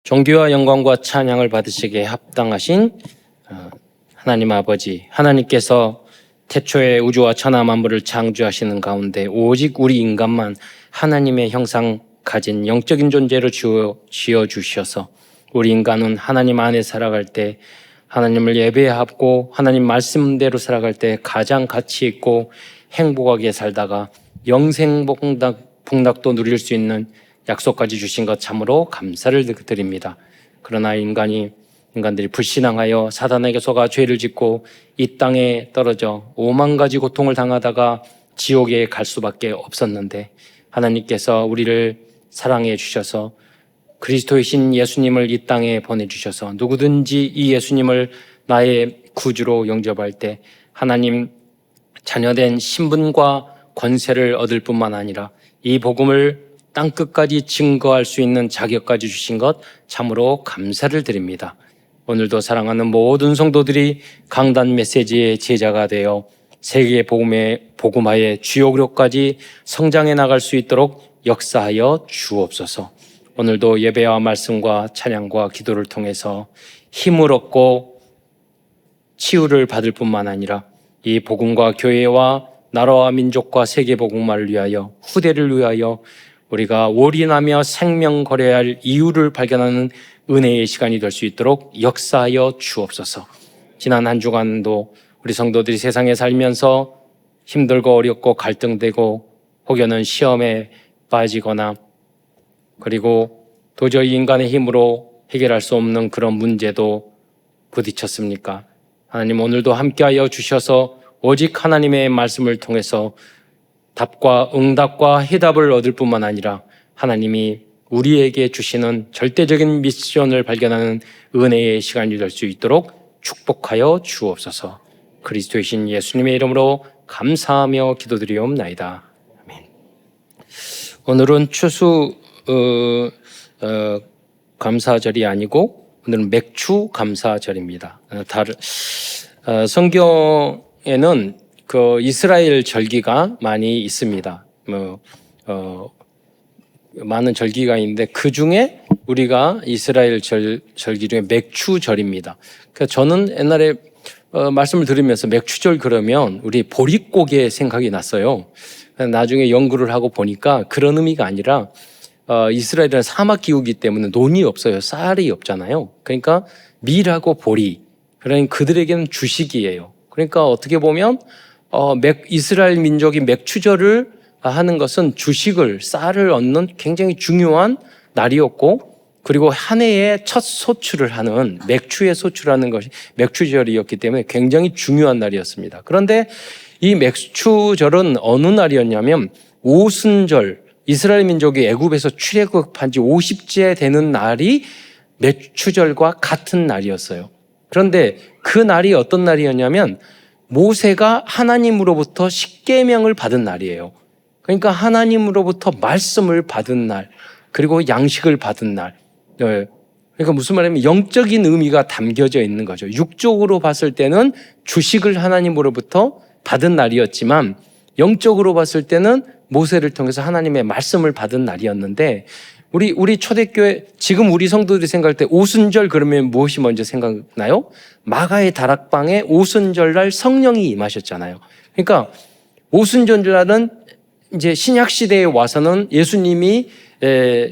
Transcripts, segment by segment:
존귀와 영광과 찬양을 받으시기에 합당하신 하나님 아버지, 하나님께서 태초에 우주와 천하 만물을 창조하시는 가운데 오직 우리 인간만 하나님의 형상 가진 영적인 존재로 지어주셔서 우리 인간은 하나님 안에 살아갈 때 하나님을 예배하고 하나님 말씀대로 살아갈 때 가장 가치 있고 행복하게 살다가 영생복락도 누릴 수 있는 약속까지 주신 것 참으로 감사를 드립니다. 그러나 인간들이 불신앙하여 사단에게 속아 죄를 짓고 이 땅에 떨어져 5만 가지 고통을 당하다가 지옥에 갈 수밖에 없었는데 하나님께서 우리를 사랑해 주셔서 그리스도이신 예수님을 이 땅에 보내주셔서 누구든지 이 예수님을 나의 구주로 영접할 때 하나님 자녀된 신분과 권세를 얻을 뿐만 아니라 이 복음을 땅끝까지 증거할 수 있는 자격까지 주신 것 참으로 감사를 드립니다. 오늘도 사랑하는 모든 성도들이 강단 메시지의 제자가 되어 세계 복음화의 주요구로까지 성장해 나갈 수 있도록 역사하여 주옵소서. 오늘도 예배와 말씀과 찬양과 기도를 통해서 힘을 얻고 치유를 받을 뿐만 아니라 이 복음과 교회와 나라와 민족과 세계 복음화를 위하여 후대를 위하여 우리가 올인하며 생명 걸어야 할 이유를 발견하는 은혜의 시간이 될 수 있도록 역사하여 주옵소서. 지난 한 주간도 우리 성도들이 세상에 살면서 힘들고 어렵고 갈등되고 혹여는 시험에 빠지거나 그리고 도저히 인간의 힘으로 해결할 수 없는 그런 문제도 부딪혔습니까? 하나님 오늘도 함께하여 주셔서 오직 하나님의 말씀을 통해서 답과 응답과 해답을 얻을 뿐만 아니라 하나님이 우리에게 주시는 절대적인 미션을 발견하는 은혜의 시간이 될 수 있도록 축복하여 주옵소서. 그리스도이신 예수님의 이름으로 감사하며 기도드리옵나이다. 아멘. 오늘은 추수 감사절이 아니고 오늘은 맥추 감사절입니다. 성경에는 그 이스라엘 절기가 많이 있습니다. 많은 절기가 있는데 그 중에 우리가 이스라엘 절기 중에 맥추절입니다. 그러니까 저는 옛날에 말씀을 들으면서 맥추절 그러면 우리 보릿고개 생각이 났어요. 나중에 연구를 하고 보니까 그런 의미가 아니라 이스라엘은 사막 기후이기 때문에 논이 없어요. 쌀이 없잖아요. 그러니까 밀하고 보리, 그러니까 그들에게는 주식이에요. 그러니까 어떻게 보면 이스라엘 민족이 맥추절을 하는 것은 주식을, 쌀을 얻는 굉장히 중요한 날이었고, 그리고 한 해의 첫 소출을 하는 맥추의 소출하는 것이 맥추절이었기 때문에 굉장히 중요한 날이었습니다. 그런데 이 맥추절은 어느 날이었냐면 오순절, 이스라엘 민족이 애굽에서 출애굽한 지 50째 되는 날이 맥추절과 같은 날이었어요. 그런데 그 날이 어떤 날이었냐면 모세가 하나님으로부터 십계명을 받은 날이에요. 그러니까 하나님으로부터 말씀을 받은 날, 그리고 양식을 받은 날. 그러니까 무슨 말이냐면 영적인 의미가 담겨져 있는 거죠. 육적으로 봤을 때는 주식을 하나님으로부터 받은 날이었지만 영적으로 봤을 때는 모세를 통해서 하나님의 말씀을 받은 날이었는데 우리 초대교회 지금 우리 성도들이 생각할 때 오순절 그러면 무엇이 먼저 생각나요? 마가의 다락방에 오순절날 성령이 임하셨잖아요. 그러니까 오순절날은 이제 신약 시대에 와서는 예수님이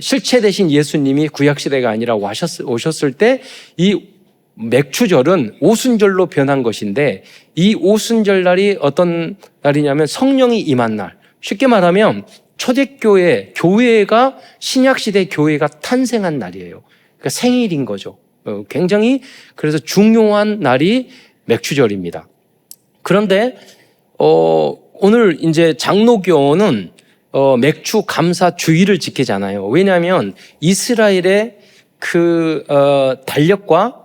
실체되신 예수님이 구약 시대가 아니라 오셨을 때 이 맥추절은 오순절로 변한 것인데 이 오순절날이 어떤 날이냐면 성령이 임한 날. 쉽게 말하면 초대교회, 교회가 신약시대 교회가 탄생한 날이에요. 그러니까 생일인 거죠. 굉장히 그래서 중요한 날이 맥추절입니다. 그런데 오늘 이제 장로교는 맥추 감사 주일을 지키잖아요. 왜냐하면 이스라엘의 그 달력과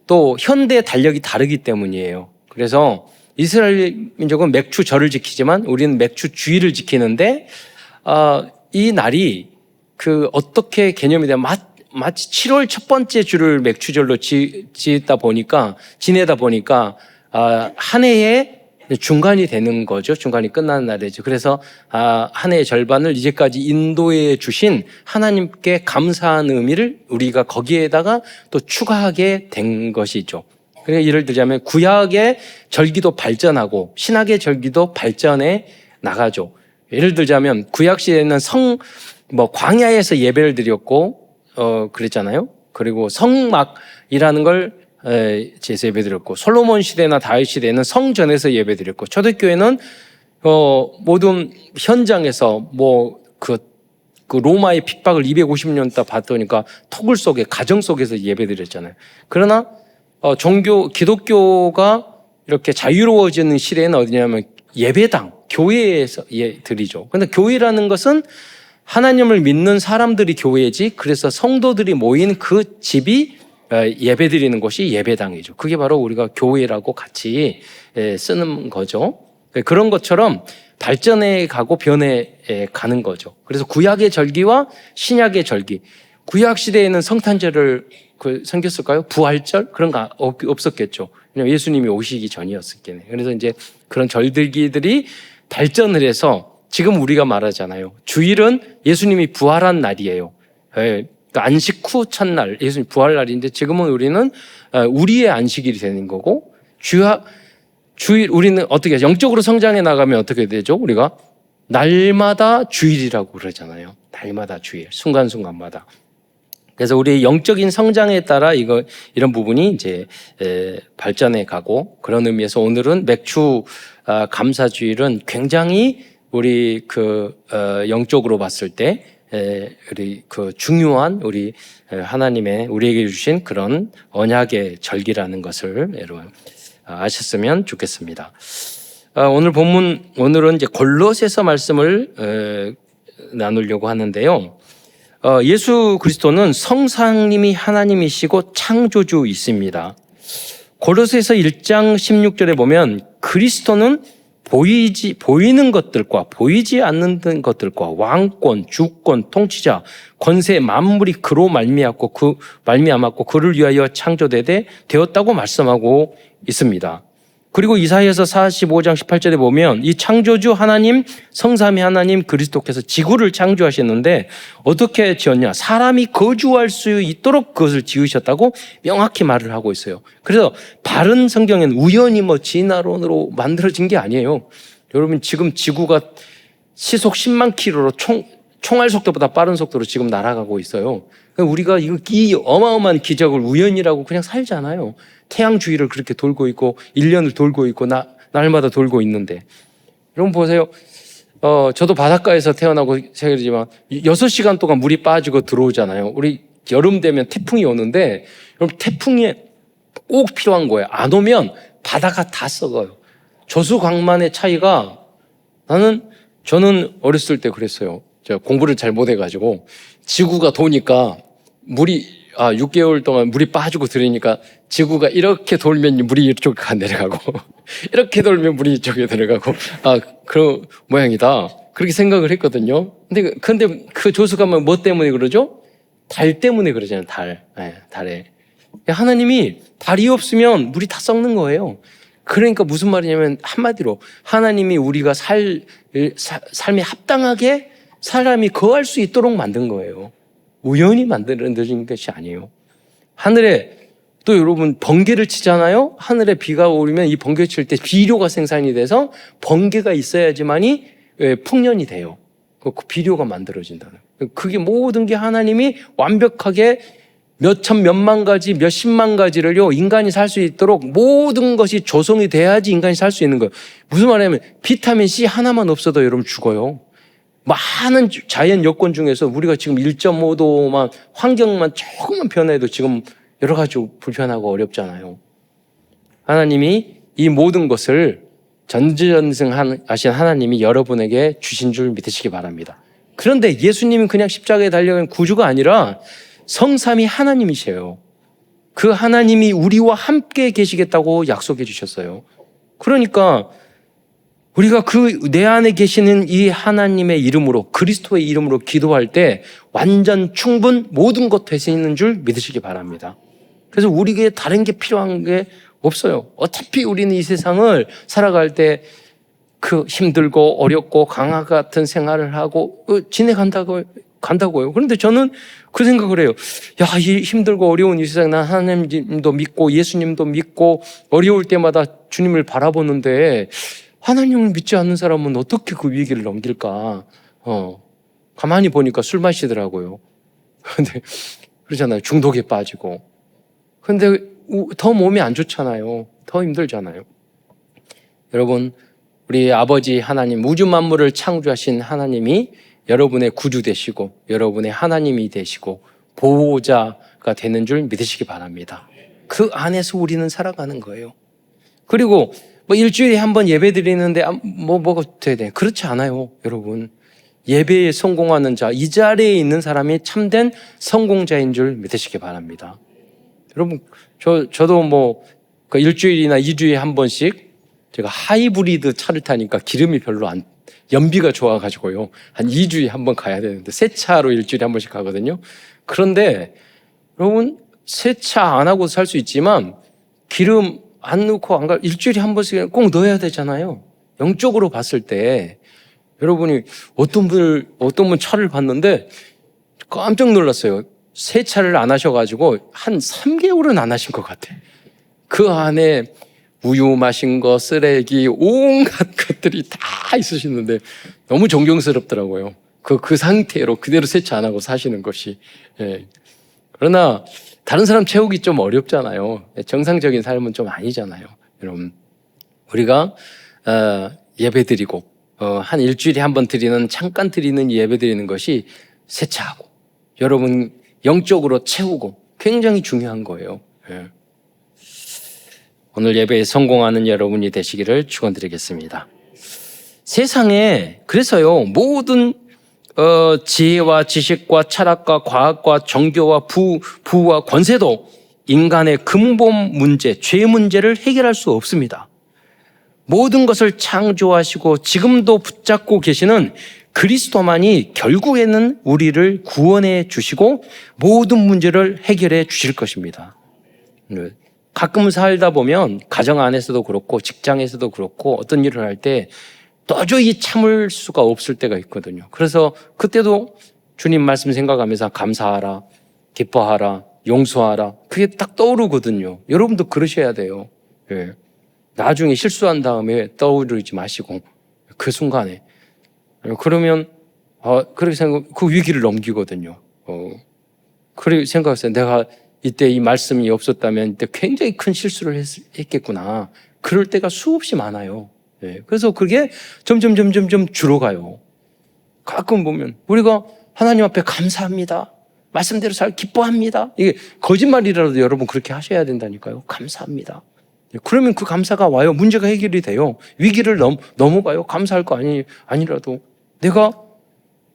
또 현대 달력이 다르기 때문이에요. 그래서 이스라엘 민족은 맥추절을 지키지만 우리는 맥추 주일을 지키는데 이 날이 그 어떻게 개념이 되면 마치 7월 첫 번째 주를 맥추절로 지내다 보니까 한 해에 중간이 되는 거죠. 중간이 끝나는 날이죠. 그래서 한 해의 절반을 이제까지 인도해 주신 하나님께 감사하는 의미를 우리가 거기에다가 또 추가하게 된 것이죠. 그러니까 예를 들자면 구약의 절기도 발전하고 신약의 절기도 발전해 나가죠. 예를 들자면 구약 시대에는 광야에서 예배를 드렸고 그랬잖아요. 그리고 성막이라는 걸 제에서 예배드렸고, 솔로몬 시대나 다윗 시대에는 성전에서 예배드렸고, 초대교회는 모든 현장에서 그 로마의 핍박을 250년 동안 받으니까 토굴 속에 가정 속에서 예배드렸잖아요. 그러나 기독교가 이렇게 자유로워지는 시대에는 어디냐면 예배당, 교회에서 드리죠. 그런데 교회라는 것은 하나님을 믿는 사람들이 교회지, 그래서 성도들이 모인 그 집이 예배드리는 곳이 예배당이죠. 그게 바로 우리가 교회라고 같이 쓰는 거죠. 그런 것처럼 발전해 가고 변해 가는 거죠. 그래서 구약의 절기와 신약의 절기, 구약 시대에는 성탄절을 생겼을까요? 부활절? 그런 거 없었겠죠. 왜냐하면 예수님이 오시기 전이었겠네. 그래서 이제 그런 절기들이 발전을 해서 지금 우리가 말하잖아요. 주일은 예수님이 부활한 날이에요. 그러니까 안식 후 첫날, 예수님 부활날인데 지금은 우리는 우리의 안식일이 되는 거고, 주일, 우리는 어떻게, 영적으로 성장해 나가면 어떻게 되죠? 우리가 날마다 주일이라고 그러잖아요. 날마다 주일, 순간순간마다. 그래서 우리의 영적인 성장에 따라 이런 부분이 이제 발전해 가고, 그런 의미에서 오늘은 맥주 감사주일은 굉장히 우리 영적으로 봤을 때 우리 중요한 우리 하나님의 우리에게 주신 그런 언약의 절기라는 것을 여러분 아셨으면 좋겠습니다. 오늘은 이제 골로새서 말씀을 나누려고 하는데요. 예수 그리스도는 성상님이 하나님이시고 창조주이십니다. 골로새서 1장 16절에 보면 그리스도는 보이는 것들과 보이지 않는 것들과 왕권, 주권, 통치자, 권세, 만물이 그로 말미암았고 그를 위하여 되었다고 말씀하고 있습니다. 그리고 이사야서 45장 18절에 보면 이 창조주 하나님, 성삼위 하나님 그리스도께서 지구를 창조하셨는데 어떻게 지었냐? 사람이 거주할 수 있도록 그것을 지으셨다고 명확히 말을 하고 있어요. 그래서 바른 성경에는 우연히 진화론으로 만들어진 게 아니에요. 여러분 지금 지구가 시속 10만 킬로로 총알 속도보다 빠른 속도로 지금 날아가고 있어요. 우리가 이 어마어마한 기적을 우연이라고 그냥 살잖아요. 태양 주위를 그렇게 돌고 있고 1년을 돌고 있고 날마다 돌고 있는데, 여러분 보세요. 저도 바닷가에서 태어나고 생각이지만 6시간 동안 물이 빠지고 들어오잖아요. 우리 여름 되면 태풍이 오는데, 여러분 태풍이 꼭 필요한 거예요. 안 오면 바다가 다 썩어요. 조수광만의 차이가, 저는 어렸을 때 그랬어요. 제가 공부를 잘 못해가지고 지구가 도니까 물이 6개월 동안 물이 빠지고 들으니까 지구가 이렇게 돌면 물이 이쪽에 내려가고 이렇게 돌면 물이 이쪽에 들어가고 그런 모양이다. 그렇게 생각을 했거든요. 근데 그 조수관만 뭐 때문에 그러죠? 달 때문에 그러잖아요. 달에. 하나님이 달이 없으면 물이 다 썩는 거예요. 그러니까 무슨 말이냐면 한마디로 하나님이 우리가 삶에 합당하게 사람이 거할 수 있도록 만든 거예요. 우연히 만들어진 것이 아니에요. 하늘에 또 여러분 번개를 치잖아요. 하늘에 비가 오르면 이 번개 칠 때 비료가 생산이 돼서 번개가 있어야지만이 풍년이 돼요. 그 비료가 만들어진다는. 그게 모든 게 하나님이 완벽하게 몇천 몇만 가지 몇십만 가지를요 인간이 살 수 있도록 모든 것이 조성이 돼야지 인간이 살 수 있는 거예요. 무슨 말이냐면 비타민 C 하나만 없어도 여러분 죽어요. 많은 자연 여건 중에서 우리가 지금 1.5도만 환경만 조금만 변해도 지금 여러 가지 불편하고 어렵잖아요. 하나님이 이 모든 것을 전지전능하신 하나님이 여러분에게 주신 줄 믿으시기 바랍니다. 그런데 예수님은 그냥 십자가에 달려간 구주가 아니라 성삼위 하나님이세요. 그 하나님이 우리와 함께 계시겠다고 약속해 주셨어요. 그러니까 우리가 내 안에 계시는 이 하나님의 이름으로, 그리스도의 이름으로 기도할 때 완전 충분 모든 것 되시는 줄 믿으시기 바랍니다. 그래서 우리에게 다른 게 필요한 게 없어요. 어차피 우리는 이 세상을 살아갈 때 그 힘들고 어렵고 강화 같은 생활을 하고 간다고요. 그런데 저는 그 생각을 해요. 야, 이 힘들고 어려운 이 세상, 난 하나님도 믿고 예수님도 믿고 어려울 때마다 주님을 바라보는데 하나님을 믿지 않는 사람은 어떻게 그 위기를 넘길까? 가만히 보니까 술 마시더라고요. 근데 그러잖아요. 중독에 빠지고. 근데 더 몸이 안 좋잖아요. 더 힘들잖아요. 여러분, 우리 아버지 하나님, 우주 만물을 창조하신 하나님이 여러분의 구주 되시고 여러분의 하나님이 되시고 보호자가 되는 줄 믿으시기 바랍니다. 그 안에서 우리는 살아가는 거예요. 그리고 뭐 일주일에 한 번 예배 드리는데 뭐가 돼야 돼? 그렇지 않아요, 여러분. 예배에 성공하는 자, 이 자리에 있는 사람이 참된 성공자인 줄 믿으시기 바랍니다. 여러분, 저도 뭐 그 일주일이나 2주에 한 번씩 제가 하이브리드 차를 타니까 기름이 별로 연비가 좋아가지고요. 한 2주에 한 번 가야 되는데 새 차로 일주일에 한 번씩 가거든요. 그런데 여러분, 새 차 안 하고 살 수 있지만 기름 안 넣고 안 가, 일주일에 한 번씩 꼭 넣어야 되잖아요. 영적으로 봤을 때 여러분이 어떤 분 차를 봤는데 깜짝 놀랐어요. 새 차를 안 하셔가지고 한 3개월은 안 하신 것 같아. 그 안에 우유 마신 거, 쓰레기, 온갖 것들이 다 있으시는데 너무 존경스럽더라고요. 그 상태로 그대로 세차 안 하고 사시는 것이. 예. 그러나 다른 사람 채우기 좀 어렵잖아요. 정상적인 삶은 좀 아니잖아요. 여러분, 우리가 예배 드리고 한 일주일에 한 번 잠깐 드리는 예배 드리는 것이 세차하고 여러분 영적으로 채우고 굉장히 중요한 거예요. 예. 오늘 예배에 성공하는 여러분이 되시기를 축원드리겠습니다. 세상에 그래서요, 모든 지혜와 지식과 철학과 과학과 종교와 부와 권세도 인간의 근본 문제, 죄 문제를 해결할 수 없습니다. 모든 것을 창조하시고 지금도 붙잡고 계시는 그리스도만이 결국에는 우리를 구원해 주시고 모든 문제를 해결해 주실 것입니다. 가끔 살다 보면 가정 안에서도 그렇고 직장에서도 그렇고 어떤 일을 할 때 도저히 참을 수가 없을 때가 있거든요. 그래서 그때도 주님 말씀 생각하면서 감사하라, 기뻐하라, 용서하라, 그게 딱 떠오르거든요. 여러분도 그러셔야 돼요. 예. 나중에 실수한 다음에 떠오르지 마시고 그 순간에 그러면 그렇게 그 위기를 넘기거든요. 그렇게 생각했어요. 내가 이때 이 말씀이 없었다면 이때 굉장히 큰 실수를 했겠구나. 그럴 때가 수없이 많아요. 네. 그래서 그게 점점 줄어가요. 가끔 보면 우리가 하나님 앞에 감사합니다. 말씀대로 잘 기뻐합니다. 이게 거짓말이라도 여러분 그렇게 하셔야 된다니까요. 감사합니다. 그러면 그 감사가 와요. 문제가 해결이 돼요. 위기를 넘어가요. 감사할 거 아니라도. 내가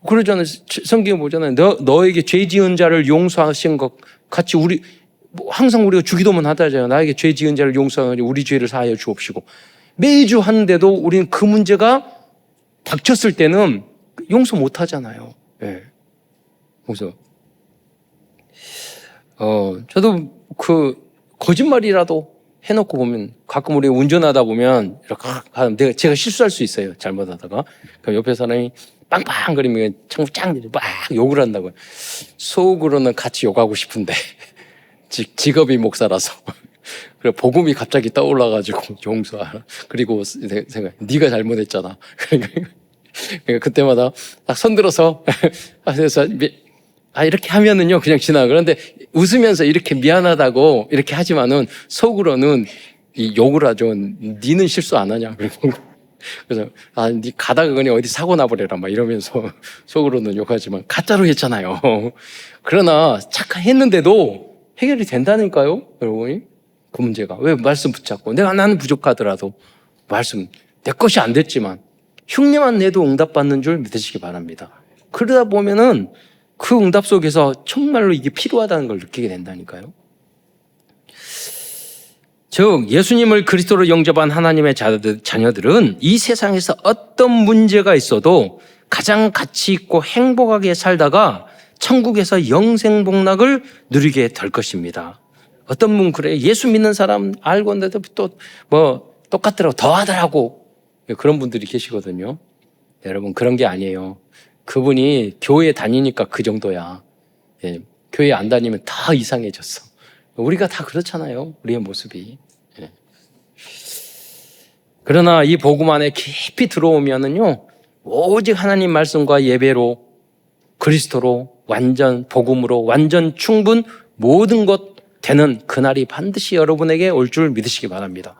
그러잖아요. 성경에 보잖아요. 너에게 죄 지은 자를 용서하신 것 같이 항상 우리가 주기도문 하다잖아요. 나에게 죄 지은 자를 용서하니 우리 죄를 사하여 주옵시고. 매주 하는데도 우리는 그 문제가 닥쳤을 때는 용서 못 하잖아요. 예. 그래서 저도 그 거짓말이라도 해놓고 보면 가끔 우리 운전하다 보면 이렇게 제가 실수할 수 있어요. 잘못하다가. 그럼 옆에 사람이 빵빵거리면 창문 짱 막 욕을 한다고요. 속으로는 같이 욕하고 싶은데 직업이 목사라서 그래 복음이 갑자기 떠올라가지고 용서하라. 그리고 생각 네가 잘못했잖아. 그러니까 그때마다 딱 손들어서 그래서 이렇게 하면은요 그냥 지나. 그런데 웃으면서 이렇게 미안하다고 이렇게 하지만은 속으로는 욕을 하죠. 니는 실수 안 하냐. 그래서 니 가다가 그냥 어디 사고 나버려라 막 이러면서 속으로는 욕하지만 가짜로 했잖아요. 그러나 했는데도 해결이 된다니까요, 여러분이. 그 문제가 왜 말씀 붙잡고 나는 부족하더라도 말씀 내 것이 안 됐지만 흉내만 내도 응답받는 줄 믿으시기 바랍니다. 그러다 보면은 그 응답 속에서 정말로 이게 필요하다는 걸 느끼게 된다니까요. 즉 예수님을 그리스도로 영접한 하나님의 자녀들은 이 세상에서 어떤 문제가 있어도 가장 가치 있고 행복하게 살다가 천국에서 영생복락을 누리게 될 것입니다. 어떤 분 그래요. 예수 믿는 사람 알고 있는데도 또 뭐 똑같더라고, 더 하더라고. 그런 분들이 계시거든요. 여러분, 그런 게 아니에요. 그분이 교회 다니니까 그 정도야. 예, 교회 안 다니면 다 이상해졌어. 우리가 다 그렇잖아요. 우리의 모습이. 예. 그러나 이 복음 안에 깊이 들어오면은요, 오직 하나님 말씀과 예배로, 그리스도로, 완전 복음으로, 완전 충분 모든 것 되는 그날이 반드시 여러분에게 올 줄 믿으시기 바랍니다.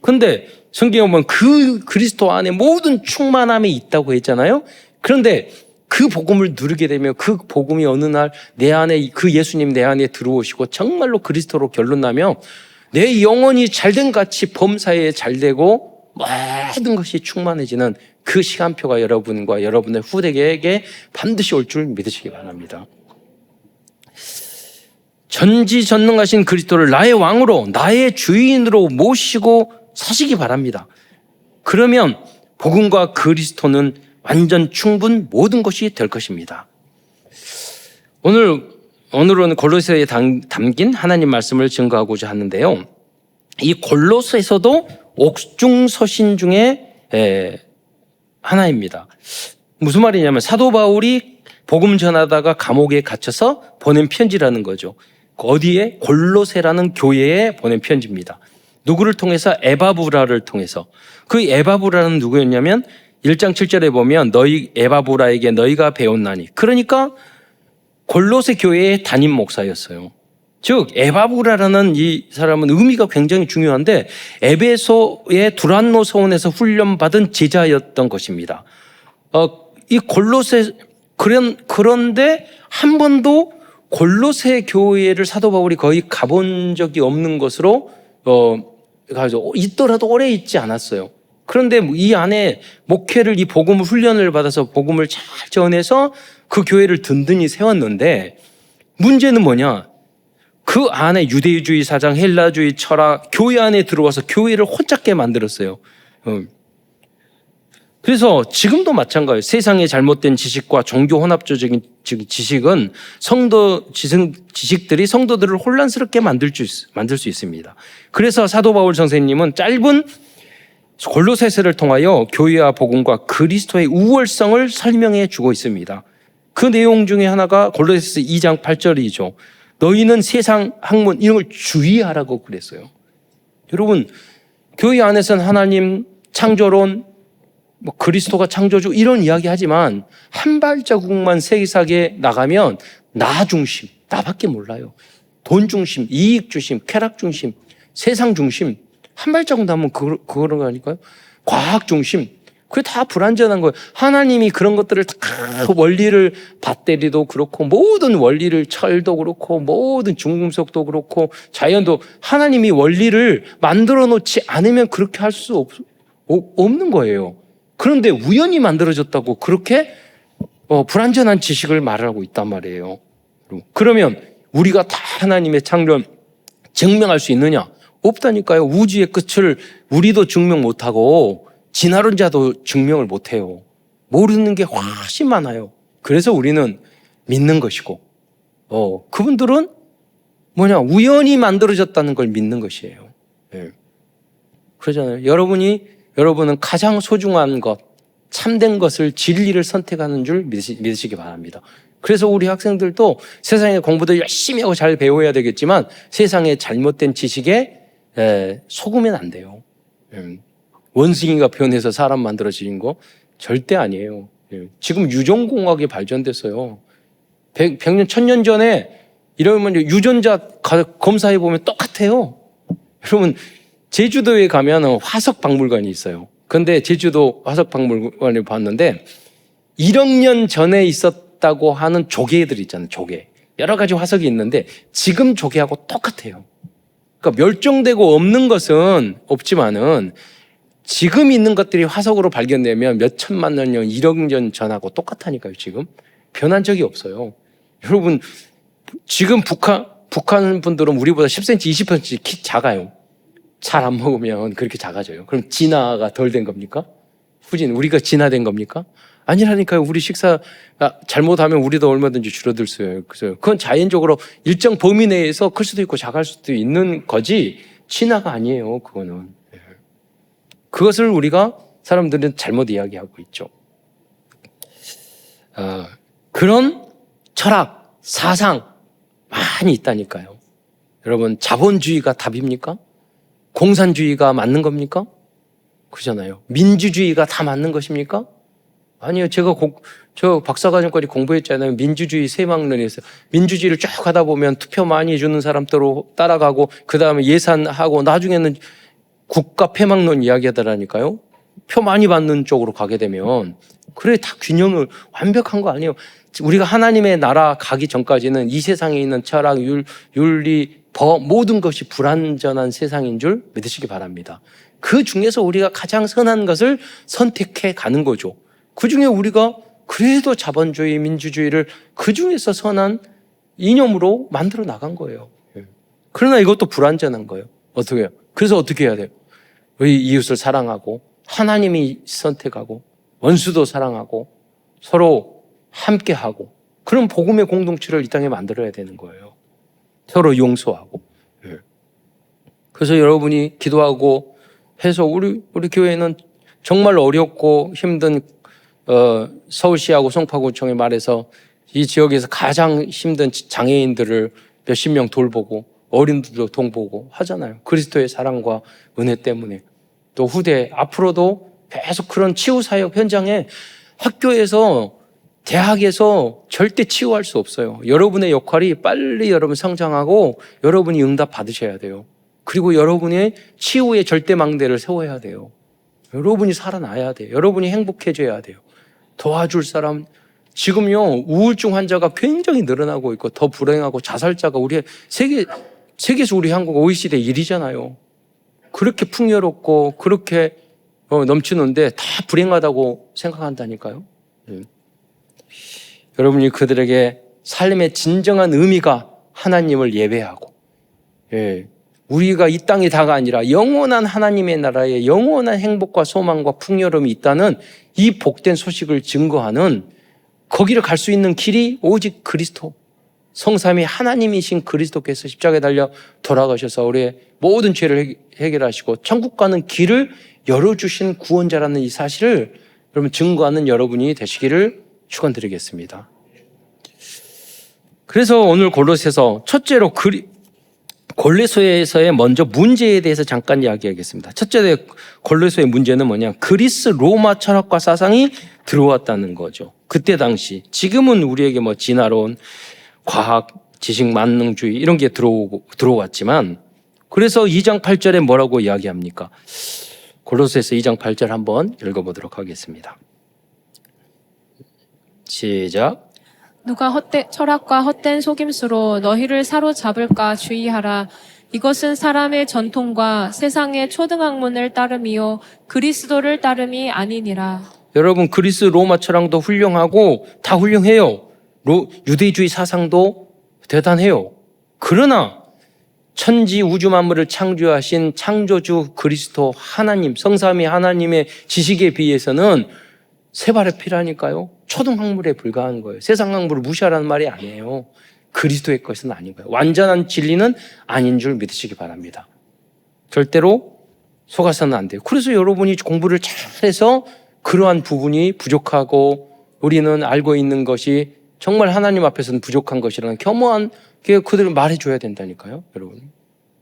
근데 성경에 보면 그 그리스도 안에 모든 충만함이 있다고 했잖아요. 그런데 그 복음을 누리게 되면 그 복음이 어느 날 내 안에, 그 예수님 내 안에 들어오시고 정말로 그리스도로 결론나면 내 영혼이 잘된 같이 범사에 잘되고 모든 것이 충만해지는 그 시간표가 여러분과 여러분의 후대에게 반드시 올 줄 믿으시기 바랍니다. 전지전능하신 그리스도를 나의 왕으로, 나의 주인으로 모시고 사시기 바랍니다. 그러면 복음과 그리스도는 완전 충분 모든 것이 될 것입니다. 오늘은 골로새에 담긴 하나님 말씀을 증거하고자 하는데요. 이 골로새에서도 옥중서신 중에 하나입니다. 무슨 말이냐면 사도 바울이 복음 전하다가 감옥에 갇혀서 보낸 편지라는 거죠. 어디에? 골로새라는 교회에 보낸 편지입니다. 누구를 통해서? 에바브라를 통해서. 그 에바브라는 누구였냐면 1장 7절에 보면 너희 에바브라에게 너희가 배웠나니. 그러니까 골로새 교회의 담임 목사였어요. 즉 에바브라라는 이 사람은 의미가 굉장히 중요한데 에베소의 두란노 서원에서 훈련받은 제자였던 것입니다. 이 골로새 그런데 한 번도 골로새 교회를 사도 바울이 거의 가본 적이 없는 것으로 있더라도 오래 있지 않았어요. 그런데 이 안에 목회를, 이 복음을 훈련을 받아서 복음을 잘 전해서 그 교회를 든든히 세웠는데 문제는 뭐냐? 그 안에 유대주의 사상, 헬라주의 철학, 교회 안에 들어와서 교회를 혼잡게 만들었어요. 그래서 지금도 마찬가지예요. 세상의 잘못된 지식과 종교 혼합적인 지식은 지식들이 성도들을 혼란스럽게 만들 수 있습니다. 그래서 사도 바울 선생님은 짧은 골로새서를 통하여 교회와 복음과 그리스도의 우월성을 설명해 주고 있습니다. 그 내용 중에 하나가 골로새서 2장 8절이죠. 너희는 세상 학문 이런 걸 주의하라고 그랬어요. 여러분, 교회 안에서는 하나님, 창조론, 그리스도가 창조주 이런 이야기 하지만 한 발자국만 세상에 나가면 나 중심, 나밖에 몰라요. 돈 중심, 이익 중심, 쾌락 중심, 세상 중심, 한 발자국 나면 그런 거 아닐까요? 과학 중심, 그게 다 불완전한 거예요. 하나님이 그런 것들을 다 원리를, 배터리도 그렇고 모든 원리를, 철도 그렇고 모든 중금속도 그렇고 자연도 하나님이 원리를 만들어 놓지 않으면 그렇게 할 수 없는 거예요. 그런데 우연히 만들어졌다고 그렇게 불완전한 지식을 말하고 있단 말이에요. 그러면 우리가 다 하나님의 창조를 증명할 수 있느냐? 없다니까요. 우주의 끝을 우리도 증명 못하고 진화론자도 증명을 못해요. 모르는 게 훨씬 많아요. 그래서 우리는 믿는 것이고 그분들은 우연히 만들어졌다는 걸 믿는 것이에요. 네. 그러잖아요. 여러분은 가장 소중한 것, 참된 것을, 진리를 선택하는 줄 믿으시기 바랍니다. 그래서 우리 학생들도 세상의 공부도 열심히 하고 잘 배워야 되겠지만 세상의 잘못된 지식에 속으면 안 돼요. 원숭이가 변해서 사람 만들어지는 거 절대 아니에요. 지금 유전공학이 발전됐어요. 100년, 1000년 전에 이러면 유전자 검사해보면 똑같아요. 여러분, 제주도에 가면 화석 박물관이 있어요. 근데 제주도 화석 박물관을 봤는데 1억 년 전에 있었다고 하는 조개들 있잖아요. 조개. 여러 가지 화석이 있는데 지금 조개하고 똑같아요. 그러니까 멸종되고 없는 것은 없지만은 지금 있는 것들이 화석으로 발견되면 몇 천만 년, 1억 년 전하고 똑같다니까요. 지금 변한 적이 없어요. 여러분, 지금 북한 분들은 우리보다 10cm, 20cm 키 작아요. 잘 안 먹으면 그렇게 작아져요. 그럼 진화가 덜 된 겁니까? 우리가 진화된 겁니까? 아니라니까요. 우리 식사 잘못하면 우리도 얼마든지 줄어들 수 있어요. 그건 자연적으로 일정 범위 내에서 클 수도 있고 작을 수도 있는 거지 진화가 아니에요. 그거는. 그것을 우리가 사람들은 잘못 이야기하고 있죠. 그런 철학, 사상 많이 있다니까요. 여러분, 자본주의가 답입니까? 공산주의가 맞는 겁니까? 그잖아요. 민주주의가 다 맞는 것입니까? 아니요. 저 박사과정까지 공부했잖아요. 민주주의 세망론에서. 민주주의를 쭉 하다 보면 투표 많이 주는 사람대로 따라가고, 그 다음에 예산하고, 나중에는 국가 폐망론 이야기하더라니까요. 표 많이 받는 쪽으로 가게 되면. 그래, 다 균형을 완벽한 거 아니에요. 우리가 하나님의 나라 가기 전까지는 이 세상에 있는 철학, 윤리, 법, 모든 것이 불완전한 세상인 줄 믿으시기 바랍니다. 그 중에서 우리가 가장 선한 것을 선택해 가는 거죠. 그 중에 우리가 그래도 자본주의, 민주주의를 그 중에서 선한 이념으로 만들어 나간 거예요. 그러나 이것도 불완전한 거예요. 어떻게 해요? 그래서 어떻게 해야 돼요? 우리 이웃을 사랑하고 하나님이 선택하고 원수도 사랑하고 서로 함께하고 그런 복음의 공동체를 이 땅에 만들어야 되는 거예요. 서로 용서하고. 그래서 여러분이 기도하고 해서 우리 교회는 정말 어렵고 힘든 서울시하고 송파구청에 말해서 이 지역에서 가장 힘든 장애인들을 몇십 명 돌보고 어린들도 동보고 하잖아요. 그리스도의 사랑과 은혜 때문에. 또 후대 앞으로도 계속 그런 치유사역 현장에 학교에서 대학에서 절대 치유할 수 없어요. 여러분의 역할이 빨리 여러분 성장하고 여러분이 응답 받으셔야 돼요. 그리고 여러분의 치유의 절대망대를 세워야 돼요. 여러분이 살아나야 돼요. 여러분이 행복해져야 돼요. 도와줄 사람, 지금요 우울증 환자가 굉장히 늘어나고 있고 더 불행하고 자살자가 우리 세계에서 우리 한국 OECD 1위잖아요. 그렇게 풍요롭고 그렇게 넘치는데 다 불행하다고 생각한다니까요. 여러분이 그들에게 삶의 진정한 의미가 하나님을 예배하고, 우리가 이 땅이 다가 아니라 영원한 하나님의 나라에 영원한 행복과 소망과 풍요로움이 있다는 이 복된 소식을 증거하는 거기를 갈 수 있는 길이 오직 그리스도, 성삼위 하나님이신 그리스도께서 십자가에 달려 돌아가셔서 우리의 모든 죄를 해결하시고 천국 가는 길을 열어주신 구원자라는 이 사실을 여러분 증거하는 여러분이 되시기를 축원드리겠습니다. 그래서 오늘 골로새서 첫째로 골로새서의 먼저 문제에 대해서 잠깐 이야기하겠습니다. 첫째 골로새의 문제는 뭐냐? 그리스 로마 철학과 사상이 들어왔다는 거죠. 그때 당시. 지금은 우리에게 진화론, 과학, 지식 만능주의 이런 게 들어왔지만 그래서 2장 8절에 뭐라고 이야기합니까? 골로새서 2장 8절 한번 읽어보도록 하겠습니다. 시작. 누가 철학과 헛된 속임수로 너희를 사로잡을까 주의하라. 이것은 사람의 전통과 세상의 초등학문을 따름이요 그리스도를 따름이 아니니라. 여러분 그리스 로마 철학도 훌륭하고 다 훌륭해요. 유대주의 사상도 대단해요. 그러나 천지 우주 만물을 창조하신 창조주 그리스도 하나님, 성삼위 하나님의 지식에 비해서는 세 발의 피라니까요. 초등학문에 불과한 거예요. 세상 학문을 무시하라는 말이 아니에요. 그리스도의 것은 아닌 거예요. 완전한 진리는 아닌 줄 믿으시기 바랍니다. 절대로 속아서는 안 돼요. 그래서 여러분이 공부를 잘해서 그러한 부분이 부족하고 우리는 알고 있는 것이 정말 하나님 앞에서는 부족한 것이라는 겸허하게 그들을 말해줘야 된다니까요. 여러분.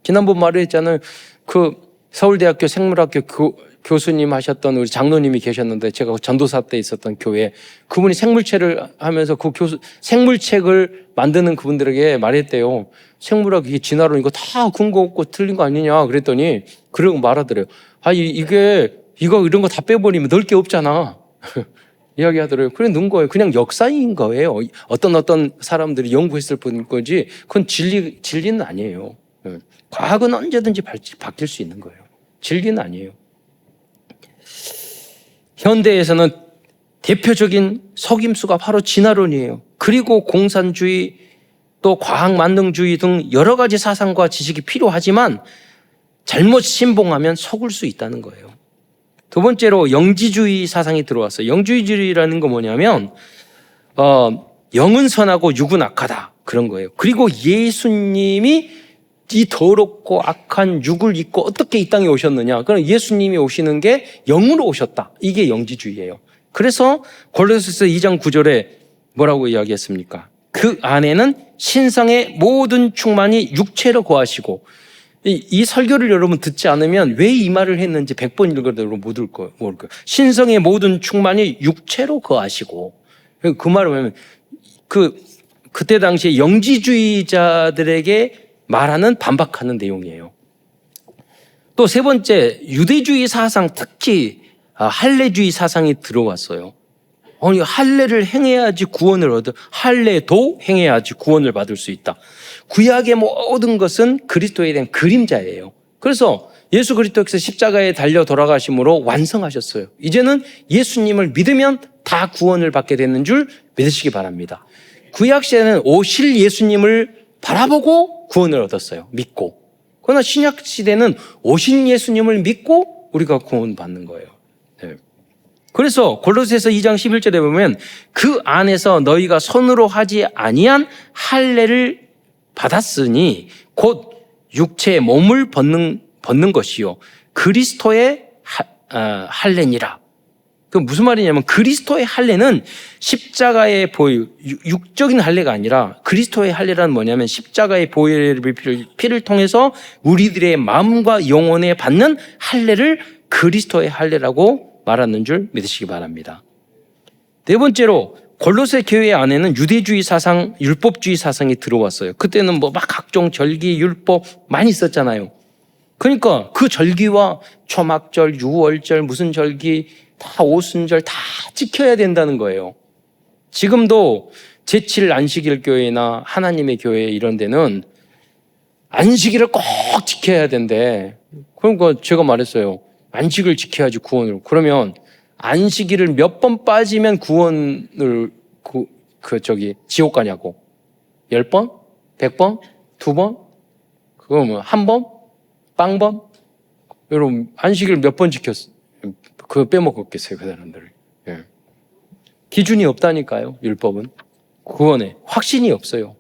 지난번 말했잖아요. 그 서울대학교 생물학교 교수님 하셨던 우리 장로님이 계셨는데 제가 전도사 때 있었던 교회에 그분이 생물체를 하면서 생물책을 만드는 그분들에게 말했대요. 생물학 이게 진화론 이거 다 근거 없고 틀린 거 아니냐 그랬더니 그러고 말하더래요. 이거 이런 거 다 빼버리면 넣을 게 없잖아. 이야기하더래요. 그래 넣은 거예요. 그냥 역사인 거예요. 어떤 사람들이 연구했을 뿐인 거지 그건 진리는 아니에요. 과학은 언제든지 바뀔 수 있는 거예요. 진리는 아니에요. 현대에서는 대표적인 속임수가 바로 진화론이에요. 그리고 공산주의 또 과학 만능주의 등 여러 가지 사상과 지식이 필요하지만 잘못 신봉하면 속을 수 있다는 거예요. 두 번째로 영지주의 사상이 들어왔어요. 영지주의라는 거 뭐냐면 영은 선하고 육은 악하다 그런 거예요. 그리고 예수님이 이 더럽고 악한 육을 입고 어떻게 이 땅에 오셨느냐? 그럼 예수님이 오시는 게 영으로 오셨다. 이게 영지주의예요. 그래서 골로새서 2장 9절에 뭐라고 이야기했습니까? 그 안에는 신성의 모든 충만이 육체로 거하시고, 이 설교를 여러분 듣지 않으면 왜 이 말을 했는지 100번 읽어도 못 올 거예요. 신성의 모든 충만이 육체로 거하시고, 그 말은 뭐냐면 그때 당시에 영지주의자들에게 말하는 반박하는 내용이에요. 또 세 번째, 유대주의 사상, 특히 할례주의 사상이 들어왔어요. 아니, 할례를 행해야지 구원을 할례도 행해야지 구원을 받을 수 있다. 구약의 모든 것은 그리스도에 대한 그림자예요. 그래서 예수 그리스도께서 십자가에 달려 돌아가심으로 완성하셨어요. 이제는 예수님을 믿으면 다 구원을 받게 되는 줄 믿으시기 바랍니다. 구약 시대는 오실 예수님을 바라보고 구원을 얻었어요. 믿고. 그러나 신약 시대는 오신 예수님을 믿고 우리가 구원받는 거예요. 네. 그래서 골로새서 2장 11절에 보면 그 안에서 너희가 손으로 하지 아니한 할례를 받았으니 곧 육체의 몸을 벗는 것이요 그리스도의 할례니라. 그 무슨 말이냐면 그리스도의 할례는 십자가의 보혈, 육적인 할례가 아니라 그리스도의 할례란 뭐냐면 십자가의 보혈의 피를 통해서 우리들의 마음과 영혼에 받는 할례를 그리스도의 할례라고 말하는 줄 믿으시기 바랍니다. 네 번째로 골로새 교회 안에는 유대주의 사상, 율법주의 사상이 들어왔어요. 그때는 뭐 막 각종 절기, 율법 많이 있었잖아요. 그러니까 그 절기와 초막절, 유월절, 무슨 절기, 다 오순절 다 지켜야 된다는 거예요. 지금도 제7 안식일 교회나 하나님의 교회 이런 데는 안식일을 꼭 지켜야 된대. 그러니까 제가 말했어요. 안식을 지켜야지 구원을. 그러면 안식일을 몇 번 빠지면 구원을 지옥 가냐고. 10번? 100번? 2번? 그거 뭐 한 번? 빵번? 여러분 안식일 몇 번 지켰어요? 그거 빼먹었겠어요, 그 사람들을. 예. 기준이 없다니까요, 율법은. 구원에 확신이 없어요.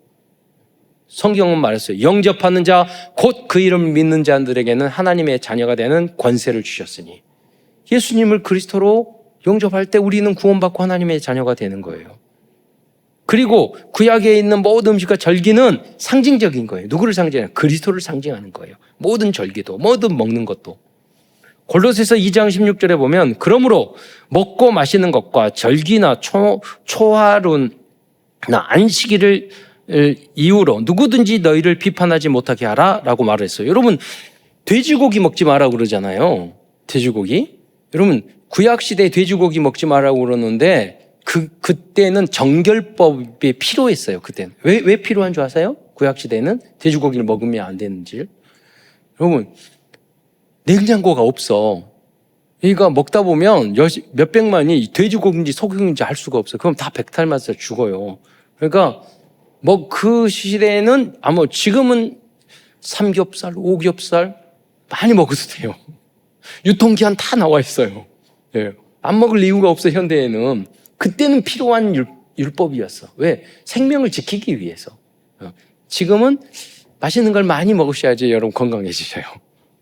성경은 말했어요. 영접하는 자, 곧 그 이름 믿는 자들에게는 하나님의 자녀가 되는 권세를 주셨으니. 예수님을 그리스도로 영접할 때 우리는 구원받고 하나님의 자녀가 되는 거예요. 그리고 구약에 있는 모든 음식과 절기는 상징적인 거예요. 누구를 상징하냐? 그리스도를 상징하는 거예요. 모든 절기도, 모든 먹는 것도. 골로새서 2장 16절에 보면 그러므로 먹고 마시는 것과 절기나 초하루나 안식일을 이유로 누구든지 너희를 비판하지 못하게 하라 라고 말을 했어요. 여러분 돼지고기 먹지 마라 그러잖아요. 돼지고기. 여러분 구약시대에 돼지고기 먹지 마라고 그러는데 그때는 정결법이 필요했어요. 그때는. 왜 필요한 줄 아세요? 구약시대에는 돼지고기를 먹으면 안 되는지. 여러분 냉장고가 없어. 그러니까 먹다 보면 몇백만이 돼지고기인지 소고기인지 알 수가 없어. 그럼 다 배탈 맞아서 죽어요. 그러니까 뭐 그 시대에는 아마 지금은 삼겹살, 오겹살 많이 먹어도 돼요. 유통기한 다 나와 있어요. 예. 안 먹을 이유가 없어 현대에는. 그때는 필요한 율법이었어. 왜? 생명을 지키기 위해서. 지금은 맛있는 걸 많이 먹으셔야지 여러분 건강해지셔요.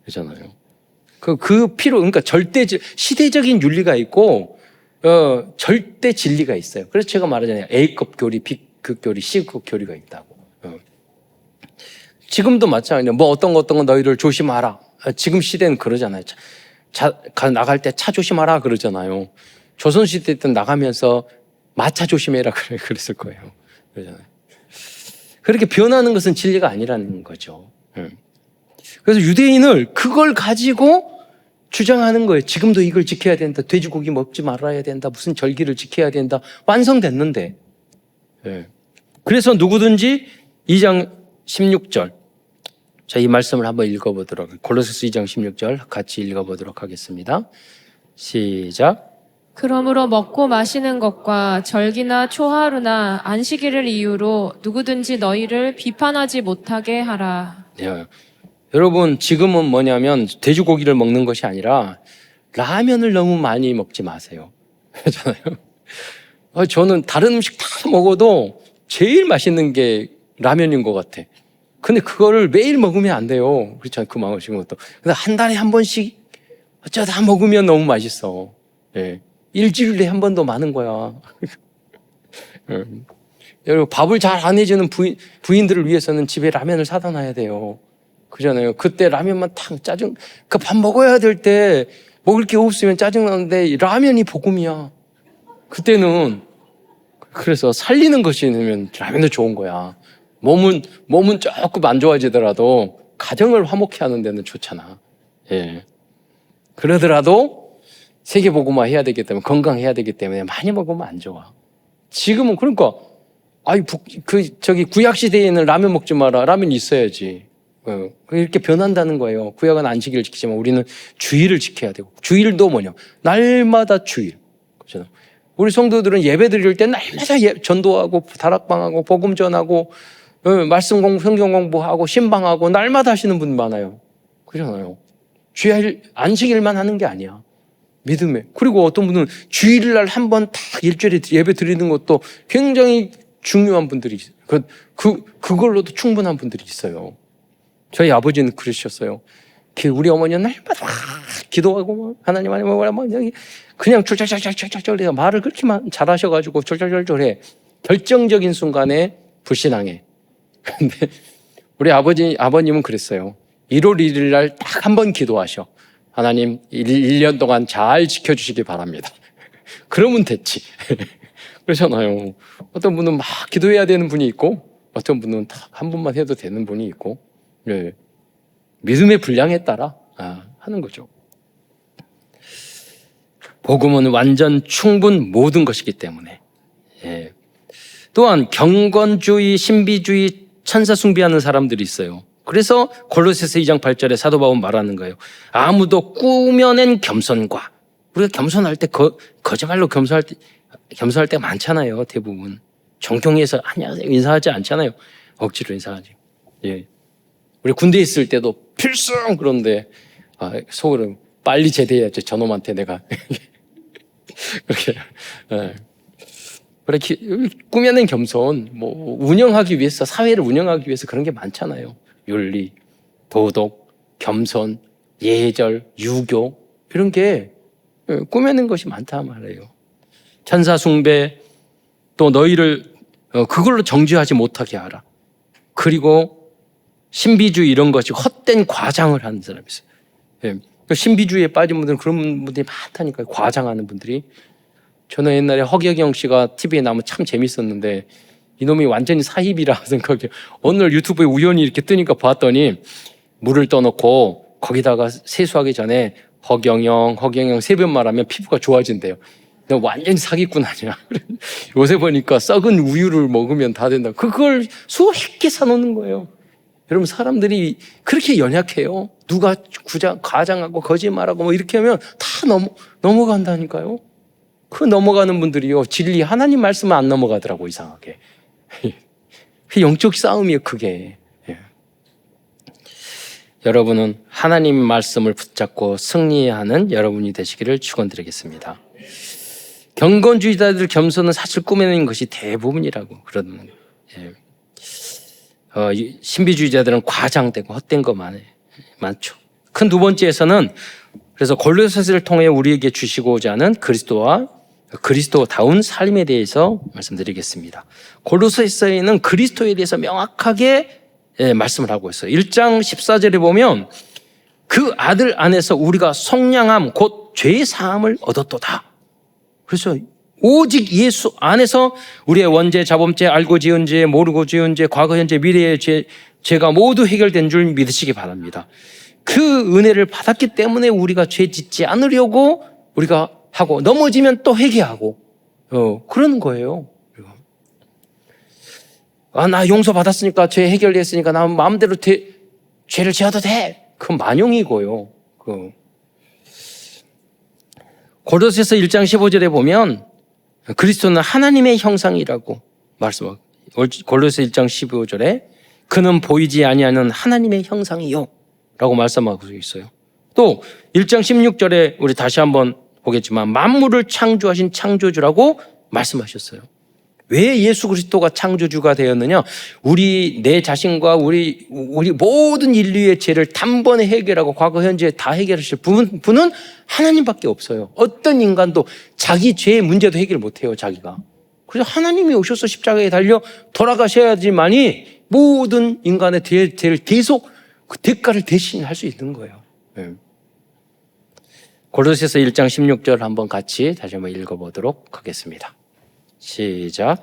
그렇잖아요. 그러니까 시대적인 윤리가 있고, 절대 진리가 있어요. 그래서 제가 말하잖아요. A급 교리, B급 교리, C급 교리가 있다고. 지금도 마찬가지예요. 뭐 어떤 거 너희를 조심하라. 지금 시대는 그러잖아요. 나갈 때 차 조심하라 그러잖아요. 조선시대 때 나가면서 마차 조심해라 그랬을 거예요. 그러잖아요. 그렇게 변하는 것은 진리가 아니라는 거죠. 그래서 유대인을 그걸 가지고 주장하는 거예요. 지금도 이걸 지켜야 된다. 돼지고기 먹지 말아야 된다. 무슨 절기를 지켜야 된다. 완성됐는데. 네. 그래서 누구든지 2장 16절. 자, 이 말씀을 한번 읽어보도록. 골로새서 2장 16절 같이 읽어보도록 하겠습니다. 시작. 그러므로 먹고 마시는 것과 절기나 초하루나 안식일을 이유로 누구든지 너희를 비판하지 못하게 하라. 네. 여러분 지금은 뭐냐면 돼지고기를 먹는 것이 아니라 라면을 너무 많이 먹지 마세요. 그렇잖아요. 저는 다른 음식 다 먹어도 제일 맛있는 게 라면인 것 같아. 근데 그거를 매일 먹으면 안 돼요. 그렇잖아요. 그 맛있는 것도. 근데 한 달에 한 번씩 어쩌다 먹으면 너무 맛있어. 예. 일주일에 한 번도 많은 거야. 여러분, 밥을 잘 안 해주는 부인들을 위해서는 집에 라면을 사다 놔야 돼요. 그잖아요. 그때 라면만 탁 짜증, 그 밥 먹어야 될 때 먹을 게 없으면 짜증나는데 라면이 복음이야. 그때는 그래서 살리는 것이면 라면도 좋은 거야. 몸은 조금 안 좋아지더라도 가정을 화목케 하는 데는 좋잖아. 예. 그러더라도 세계복음화 해야 되기 때문에 건강해야 되기 때문에 많이 먹으면 안 좋아. 지금은 그러니까 구약 시대에는 라면 먹지 마라. 라면 있어야지. 이렇게 변한다는 거예요. 구약은 안식일을 지키지만 우리는 주일을 지켜야 되고 주일도 뭐냐? 날마다 주일. 그렇잖아. 우리 성도들은 예배 드릴 때 날마다 전도하고 다락방하고 복음 전하고 말씀 공부, 성경 공부하고 신방하고 날마다 하시는 분 많아요. 그렇잖아요. 주일 안식일만 하는 게 아니야. 믿음에. 그리고 어떤 분은 주일날 한 번 딱 일주일에 예배 드리는 것도 굉장히 중요한 분들이 있어요. 그걸로도 충분한 분들이 있어요. 저희 아버지는 그러셨어요. 우리 어머니는 날마다 기도하고 하나님 그냥 쫄쫄쫄쫄쫄쫄 말을 그렇게 잘하셔가지고 쫄쫄쫄쫄해. 결정적인 순간에 불신앙해. 근데 우리 아버님은 그랬어요. 1월 1일 날 딱 한 번 기도하셔. 하나님 1년 동안 잘 지켜주시기 바랍니다. 그러면 됐지. 그러잖아요. 어떤 분은 막 기도해야 되는 분이 있고 어떤 분은 딱 한 번만 해도 되는 분이 있고 네. 믿음의 분량에 따라 하는 거죠. 복음은 완전 충분 모든 것이기 때문에 예. 또한 경건주의, 신비주의, 천사 숭배하는 사람들이 있어요. 그래서 골로새서 2장 8절에 사도 바울 말하는 거예요. 아무도 꾸며낸 겸손과 우리가 겸손할 때 거짓말로 겸손할 때가 많잖아요. 대부분 존경해서 안녕하세요 인사하지 않잖아요. 억지로 인사하지. 예. 우리 군대에 있을 때도 필승 그런데 속으로 빨리 제대해야지 저놈한테 내가 그렇게 그렇게 꾸며낸 겸손 운영하기 위해서 사회를 운영하기 위해서 그런 게 많잖아요. 윤리, 도덕, 겸손, 예절, 유교 이런 게 꾸며낸 것이 많다 말이에요. 천사 숭배 또 너희를 그걸로 정죄하지 못하게 하라. 그리고 신비주의 이런 것이 헛된 과장을 하는 사람이 있어요. 예. 신비주의에 빠진 분들은 그런 분들이 많다니까요. 과장하는 분들이. 저는 옛날에 허경영 씨가 TV에 나오면 참 재밌었는데 이놈이 완전히 사입이라 생각해요. 어느 날 유튜브에 우연히 이렇게 뜨니까 봤더니 물을 떠놓고 거기다가 세수하기 전에 허경영 세 번 말하면 피부가 좋아진대요. 완전히 사기꾼 아니야. 요새 보니까 썩은 우유를 먹으면 다 된다. 그걸 수십 개 사놓는 거예요. 여러분 사람들이 그렇게 연약해요. 누가 과장하고 거짓말하고 이렇게 하면 다 넘어간다니까요. 그 넘어가는 분들이요. 진리 하나님 말씀은 안 넘어가더라고 이상하게. 그 영적 싸움이에요 그게. 예. 여러분은 하나님 말씀을 붙잡고 승리하는 여러분이 되시기를 축원드리겠습니다. 경건주의자들 겸손은 사실 꾸며낸 것이 대부분이라고 그러는 거예요. 예. 신비주의자들은 과장되고 헛된 거 많죠. 큰 두 번째에서는 그래서 골로새서를 통해 우리에게 주시고자 하는 그리스도다운 삶에 대해서 말씀드리겠습니다. 골로새서에는 그리스도에 대해서 명확하게 말씀을 하고 있어요. 1장 14절에 보면 그 아들 안에서 우리가 속량함 곧 죄 사함을 얻었도다. 그래서 오직 예수 안에서 우리의 원죄, 자범죄, 알고 지은 죄, 모르고 지은 죄, 과거, 현재, 미래의 죄가 모두 해결된 줄 믿으시기 바랍니다. 그 은혜를 받았기 때문에 우리가 죄 짓지 않으려고 우리가 하고 넘어지면 또 회개하고 그러는 거예요. 나 용서 받았으니까 죄 해결됐으니까 나 마음대로 죄를 지어도 돼. 그건 만용이고요. 고린도서 1장 15절에 보면 그리스도는 하나님의 형상이라고 말씀하고 고린도서 1장 15절에 그는 보이지 아니하는 하나님의 형상이요 라고 말씀하고 있어요. 또 1장 16절에 우리 다시 한번 보겠지만 만물을 창조하신 창조주라고 말씀하셨어요. 왜 예수 그리스도가 창조주가 되었느냐? 내 자신과 우리 모든 인류의 죄를 단번에 해결하고 과거 현재 다 해결하실 분은 하나님밖에 없어요. 어떤 인간도 자기 죄의 문제도 해결 못해요, 자기가. 그래서 하나님이 오셔서 십자가에 달려 돌아가셔야지만이 모든 인간의 죄를 계속 그 대가를 대신할 수 있는 거예요. 네. 고린도서 1장 16절 한번 같이 다시 한번 읽어보도록 하겠습니다. 시작.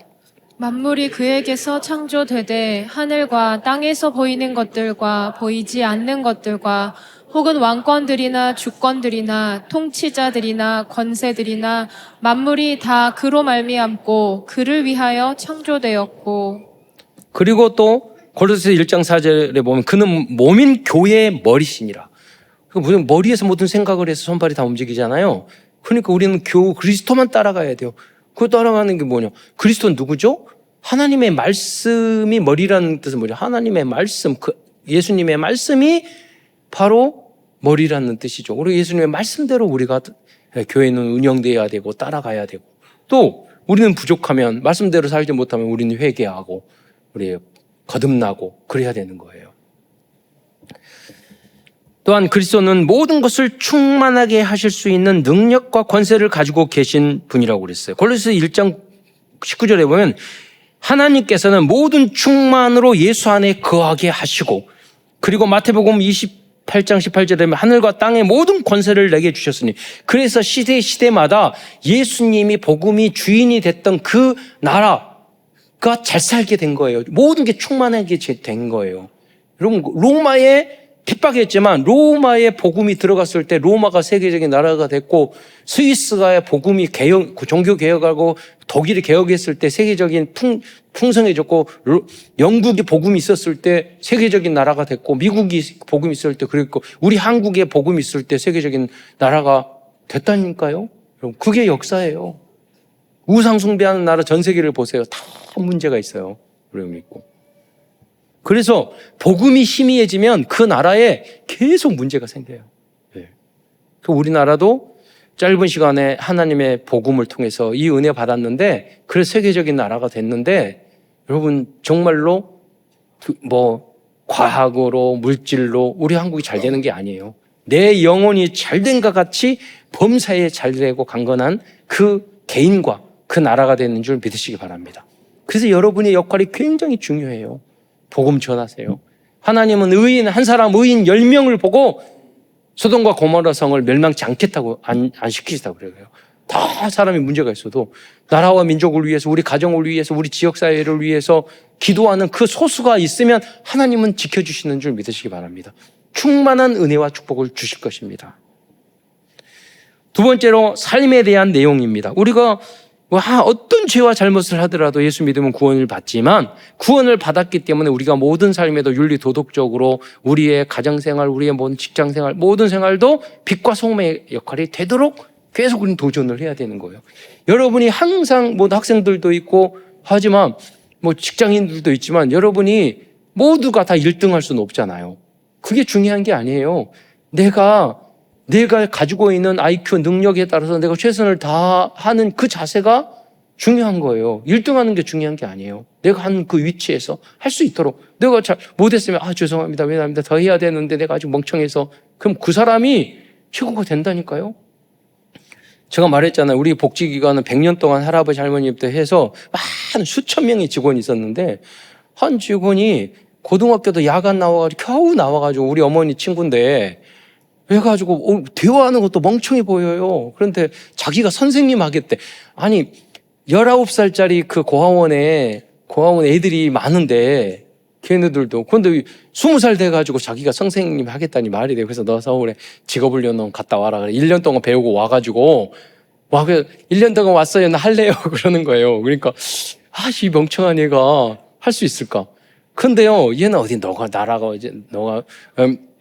만물이 그에게서 창조되되 하늘과 땅에서 보이는 것들과 보이지 않는 것들과 혹은 왕권들이나 주권들이나 통치자들이나 권세들이나 만물이 다 그로 말미암고 그를 위하여 창조되었고. 그리고 또 고린도서 1장 4절에 보면 그는 몸인 교회의 머리시니라. 무슨 머리에서 모든 생각을 해서 손발이 다 움직이잖아요. 그러니까 우리는 그리스도만 따라가야 돼요. 그 따라가는 게 뭐냐? 그리스도는 누구죠? 하나님의 말씀이 머리라는 뜻은 뭐죠? 하나님의 말씀, 예수님의 말씀이 바로 머리라는 뜻이죠. 우리 예수님의 말씀대로 우리가 교회는 운영되어야 되고 따라가야 되고, 또 우리는 부족하면 말씀대로 살지 못하면 우리는 회개하고 우리 거듭나고 그래야 되는 거예요. 또한 그리스도는 모든 것을 충만하게 하실 수 있는 능력과 권세를 가지고 계신 분이라고 그랬어요. 골로새 1장 19절에 보면 하나님께서는 모든 충만으로 예수 안에 거하게 하시고, 그리고 마태복음 28장 18절에 보면 하늘과 땅의 모든 권세를 내게 주셨으니, 그래서 시대마다 예수님이 복음이 주인이 됐던 그 나라가 잘 살게 된 거예요. 모든 게 충만하게 된 거예요. 여러분, 로마에 핍박했지만 로마의 복음이 들어갔을 때 로마가 세계적인 나라가 됐고, 스위스가 복음이 종교 개혁하고 독일이 개혁했을 때 세계적인 풍성해졌고, 영국이 복음이 있었을 때 세계적인 나라가 됐고, 미국이 복음이 있을 때 그랬고, 우리 한국에 복음이 있을 때 세계적인 나라가 됐다니까요. 여러분, 그게 역사예요. 우상 숭배하는 나라 전 세계를 보세요. 다 문제가 있어요. 여러분 믿고. 그래서 복음이 희미해지면 그 나라에 계속 문제가 생겨요. 네. 우리나라도 짧은 시간에 하나님의 복음을 통해서 이 은혜 받았는데, 그래서 세계적인 나라가 됐는데, 여러분 정말로 과학으로 물질로 우리 한국이 잘 되는 게 아니에요. 내 영혼이 잘된 것 같이 범사에 잘 되고 강건한 그 개인과 그 나라가 되는 줄 믿으시기 바랍니다. 그래서 여러분의 역할이 굉장히 중요해요. 복음 전하세요. 하나님은 한 사람 의인 10명을 보고 소돔과 고모라 성을 멸망치 않겠다고 안 시키시다고 그래요. 다 사람이 문제가 있어도 나라와 민족을 위해서, 우리 가정을 위해서, 우리 지역사회를 위해서 기도하는 그 소수가 있으면 하나님은 지켜주시는 줄 믿으시기 바랍니다. 충만한 은혜와 축복을 주실 것입니다. 두 번째로 삶에 대한 내용입니다. 우리가 어떤 죄와 잘못을 하더라도 예수 믿으면 구원을 받지만, 구원을 받았기 때문에 우리가 모든 삶에도 윤리 도덕적으로 우리의 가정생활, 우리의 모든 직장생활, 모든 생활도 빛과 소금의 역할이 되도록 계속 우리는 도전을 해야 되는 거예요. 여러분이 항상 학생들도 있고 하지만 직장인들도 있지만, 여러분이 모두가 다 1등할 수는 없잖아요. 그게 중요한 게 아니에요. 내가 가지고 있는 IQ 능력에 따라서 내가 최선을 다하는 그 자세가 중요한 거예요. 1등하는 게 중요한 게 아니에요. 내가 한 그 위치에서 할 수 있도록. 내가 잘 못했으면 죄송합니다, 미안합니다, 더 해야 되는데 내가 아직 멍청해서, 그럼 그 사람이 최고가 된다니까요. 제가 말했잖아요. 우리 복지기관은 100년 동안 할아버지 할머니부터 해서 한 수천 명의 직원이 있었는데, 한 직원이 고등학교도 야간 겨우 나와가지고 우리 어머니 친구인데 해가지고 대화하는 것도 멍청해 보여요. 그런데 자기가 선생님 하겠대. 아니 19살짜리 그 고아원 애들이 많은데, 걔네들도 그런데 20살 돼가지고 자기가 선생님 하겠다니 말이 돼. 그래서 너 서울에 직업훈련원 갔다 와라 그래. 1년 동안 배우고 와가지고 1년 동안 왔어요, 나 할래요 그러는 거예요. 그러니까 이 멍청한 얘가 할 수 있을까? 근데요, 얘는 어디 너가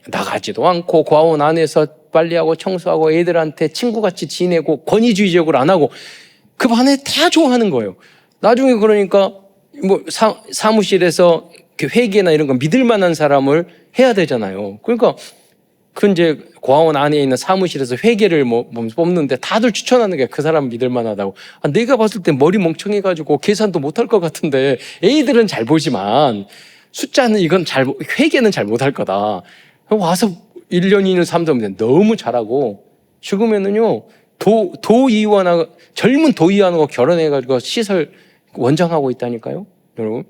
나가지도 않고 고아원 안에서 빨래하고 청소하고 애들한테 친구같이 지내고 권위주의적으로 안 하고 그 반에 다 좋아하는 거예요. 나중에 그러니까 사무실에서 회계나 이런 거 믿을 만한 사람을 해야 되잖아요. 그러니까 그 이제 고아원 안에 있는 사무실에서 회계를 뽑는데 다들 추천하는 게 그 사람 믿을 만하다고. 내가 봤을 때 머리 멍청해가지고 계산도 못할 것 같은데 애들은 잘 보지만 숫자는 이건 회계는 잘 못할 거다. 와서 1년, 2년, 3년 너무 잘하고 죽으면은요 도의원하고 젊은 도의원하고 결혼해가지고 시설 원장하고 있다니까요, 여러분.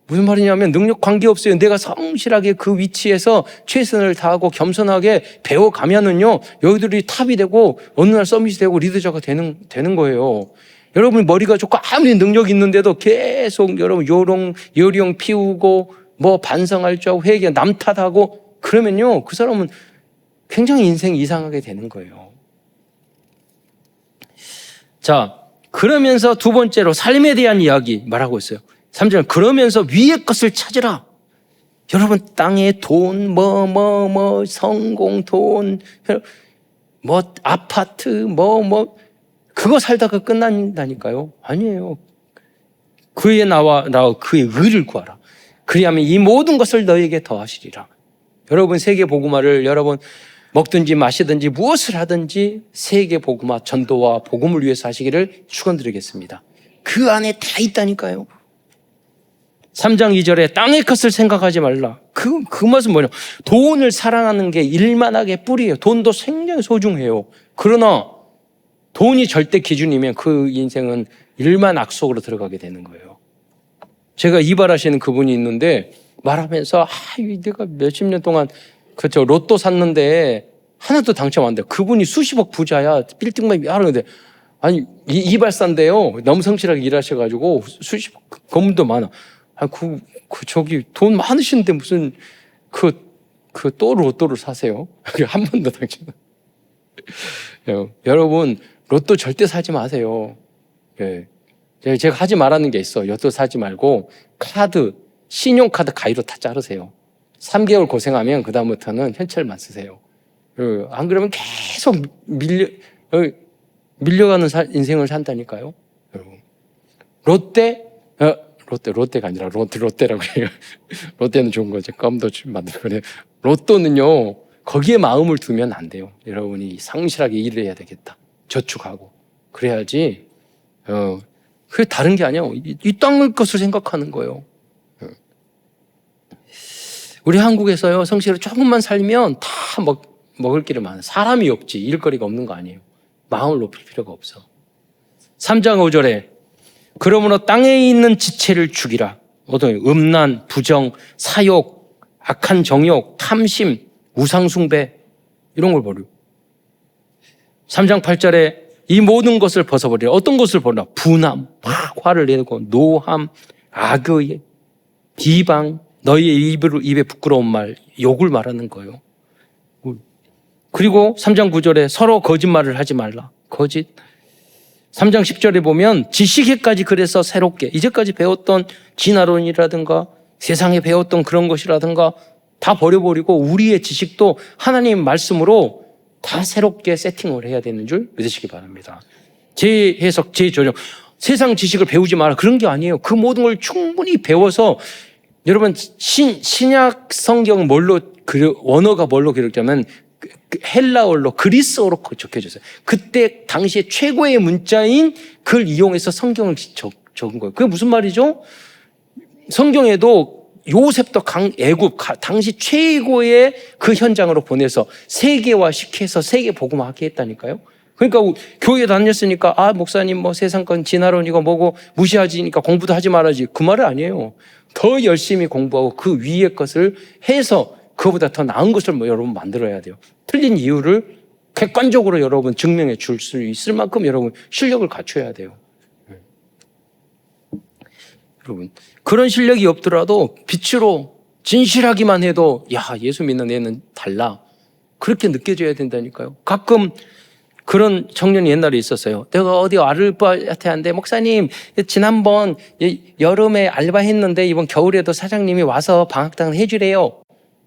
무슨 말이냐면 능력 관계없어요. 내가 성실하게 그 위치에서 최선을 다하고 겸손하게 배워가면은요 여기들이 탑이 되고 어느 날 서밋이 되고 리더자가 되는 거예요. 여러분 머리가 좋고 아무리 능력이 있는데도 계속 여러분 요령 피우고 뭐 반성할 줄 알고 회개 남 탓하고 그러면요 그 사람은 굉장히 인생이 이상하게 되는 거예요. 자, 그러면서 두 번째로 삶에 대한 이야기 말하고 있어요. 3절 그러면서 위의 것을 찾으라. 여러분 땅에 돈 성공 돈 아파트 그거 살다가 끝난다니까요. 아니에요. 그의 나와 그의 의를 구하라. 그리하면 이 모든 것을 너에게 더하시리라. 여러분 세계 복음화를 여러분 먹든지 마시든지 무엇을 하든지 세계 복음화 전도와 복음을 위해서 하시기를 축원드리겠습니다. 그 안에 다 있다니까요. 3장 2절에 땅의 것을 생각하지 말라. 그 맛은 뭐냐? 돈을 사랑하는 게 일만하게 뿌리예요. 돈도 굉장히 소중해요. 그러나 돈이 절대 기준이면 그 인생은 일만 악속으로 들어가게 되는 거예요. 제가 이발하시는 그분이 있는데 말하면서 내가 몇십 년 동안 그렇죠 로또 샀는데 하나도 당첨 안 돼. 그분이 수십억 부자야. 빌딩만 하는데 아니 이발사인데요. 너무 성실하게 일하셔가지고 수십억 건물도 많아. 저기 돈 많으신데 무슨 또 로또를 사세요? 한 번도 당첨. 여러분 로또 절대 사지 마세요. 제가 하지 말라는 게 있어. 로또 사지 말고 신용카드 가위로 다 자르세요. 3개월 고생하면 그 다음부터는 현찰만 쓰세요. 안 그러면 계속 밀려가는 인생을 산다니까요. 여러분 롯데가 아니라 롯데라고 해요. 롯데는 좋은 거죠. 껌도 만들고 그래요. 로또는요 거기에 마음을 두면 안 돼요. 여러분이 상실하게 일을 해야 되겠다. 저축하고 그래야지. 그게 다른 게 아니야. 이 땅의 것을 생각하는 거예요. 우리 한국에서요 성실히 조금만 살면 다 먹을 길이 많아. 사람이 없지 일거리가 없는 거 아니에요. 마음을 높일 필요가 없어. 3장 5절에 그러므로 땅에 있는 지체를 죽이라. 음란, 부정, 사욕, 악한 정욕, 탐심, 우상숭배 이런 걸 버리고 3장 8절에 이 모든 것을 벗어버리라. 어떤 것을 버리라? 분함, 화를 내고 노함, 악의, 비방, 너희의 입에 부끄러운 말, 욕을 말하는 거예요. 그리고 3장 9절에 서로 거짓말을 하지 말라. 거짓. 3장 10절에 보면 지식에까지 그래서 새롭게 이제까지 배웠던 진화론이라든가 세상에 배웠던 그런 것이라든가 다 버려버리고 우리의 지식도 하나님 말씀으로 다 새롭게 세팅을 해야 되는 줄 믿으시기 바랍니다. 제 해석, 제 조정. 세상 지식을 배우지 마라. 그런 게 아니에요. 그 모든 걸 충분히 배워서 여러분 신약 성경은 원어가 뭘로 기록되면 헬라어로 그리스어로 적혀졌어요. 그때 당시에 최고의 문자인 그걸 이용해서 성경을 적은 거예요. 그게 무슨 말이죠? 성경에도 요셉도 애굽 당시 최고의 그 현장으로 보내서 세계화시켜서 세계 복음화하게 했다니까요. 그러니까 교회 다녔으니까 목사님 세상 건 진화론이고 뭐고 무시하지니까 공부도 하지 말아야지 그 말은 아니에요. 더 열심히 공부하고 그 위의 것을 해서 그거보다 더 나은 것을 여러분 만들어야 돼요. 틀린 이유를 객관적으로 여러분 증명해 줄 수 있을 만큼 여러분 실력을 갖춰야 돼요. 여러분 그런 실력이 없더라도 빛으로 진실하기만 해도 예수 믿는 애는 달라. 그렇게 느껴져야 된다니까요. 가끔 그런 청년이 옛날에 있었어요. 내가 어디 알바한테 목사님 지난번 여름에 알바했는데 이번 겨울에도 사장님이 와서 방학당 해주래요.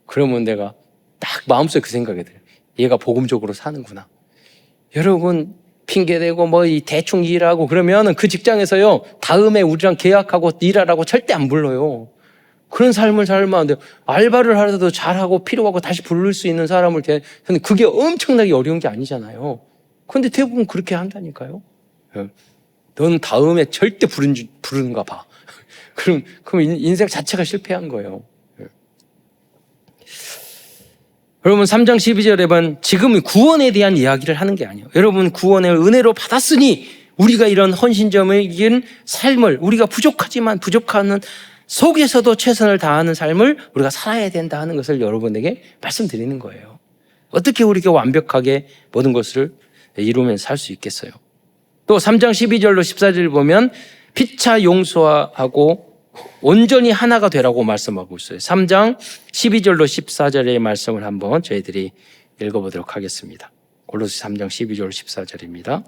그러면 내가 딱 마음속에 그 생각이 들어요. 얘가 복음적으로 사는구나. 여러분 핑계대고 대충 일하고 그러면 그 직장에서요 다음에 우리랑 계약하고 일하라고 절대 안 불러요. 그런 삶을 살면 안 돼요. 알바를 하더라도 잘하고 필요하고 다시 부를 수 있는 사람을 대하는 그게 엄청나게 어려운 게 아니잖아요. 그런데 대부분 그렇게 한다니까요. 넌 다음에 절대 부르는가 봐. 그럼 인생 자체가 실패한 거예요. 여러분 3장 12절에 보면 지금 구원에 대한 이야기를 하는 게 아니에요. 여러분 구원의 은혜로 받았으니 우리가 이런 헌신적인 삶을 우리가 부족한 속에서도 최선을 다하는 삶을 우리가 살아야 된다 하는 것을 여러분에게 말씀드리는 거예요. 어떻게 우리가 완벽하게 모든 것을 이루면서 살 수 있겠어요. 또 3장 12절로 14절 보면 피차 용서하고 온전히 하나가 되라고 말씀하고 있어요. 3장 12절로 14절의 말씀을 한번 저희들이 읽어보도록 하겠습니다. 골로새 3장 12절 14절입니다.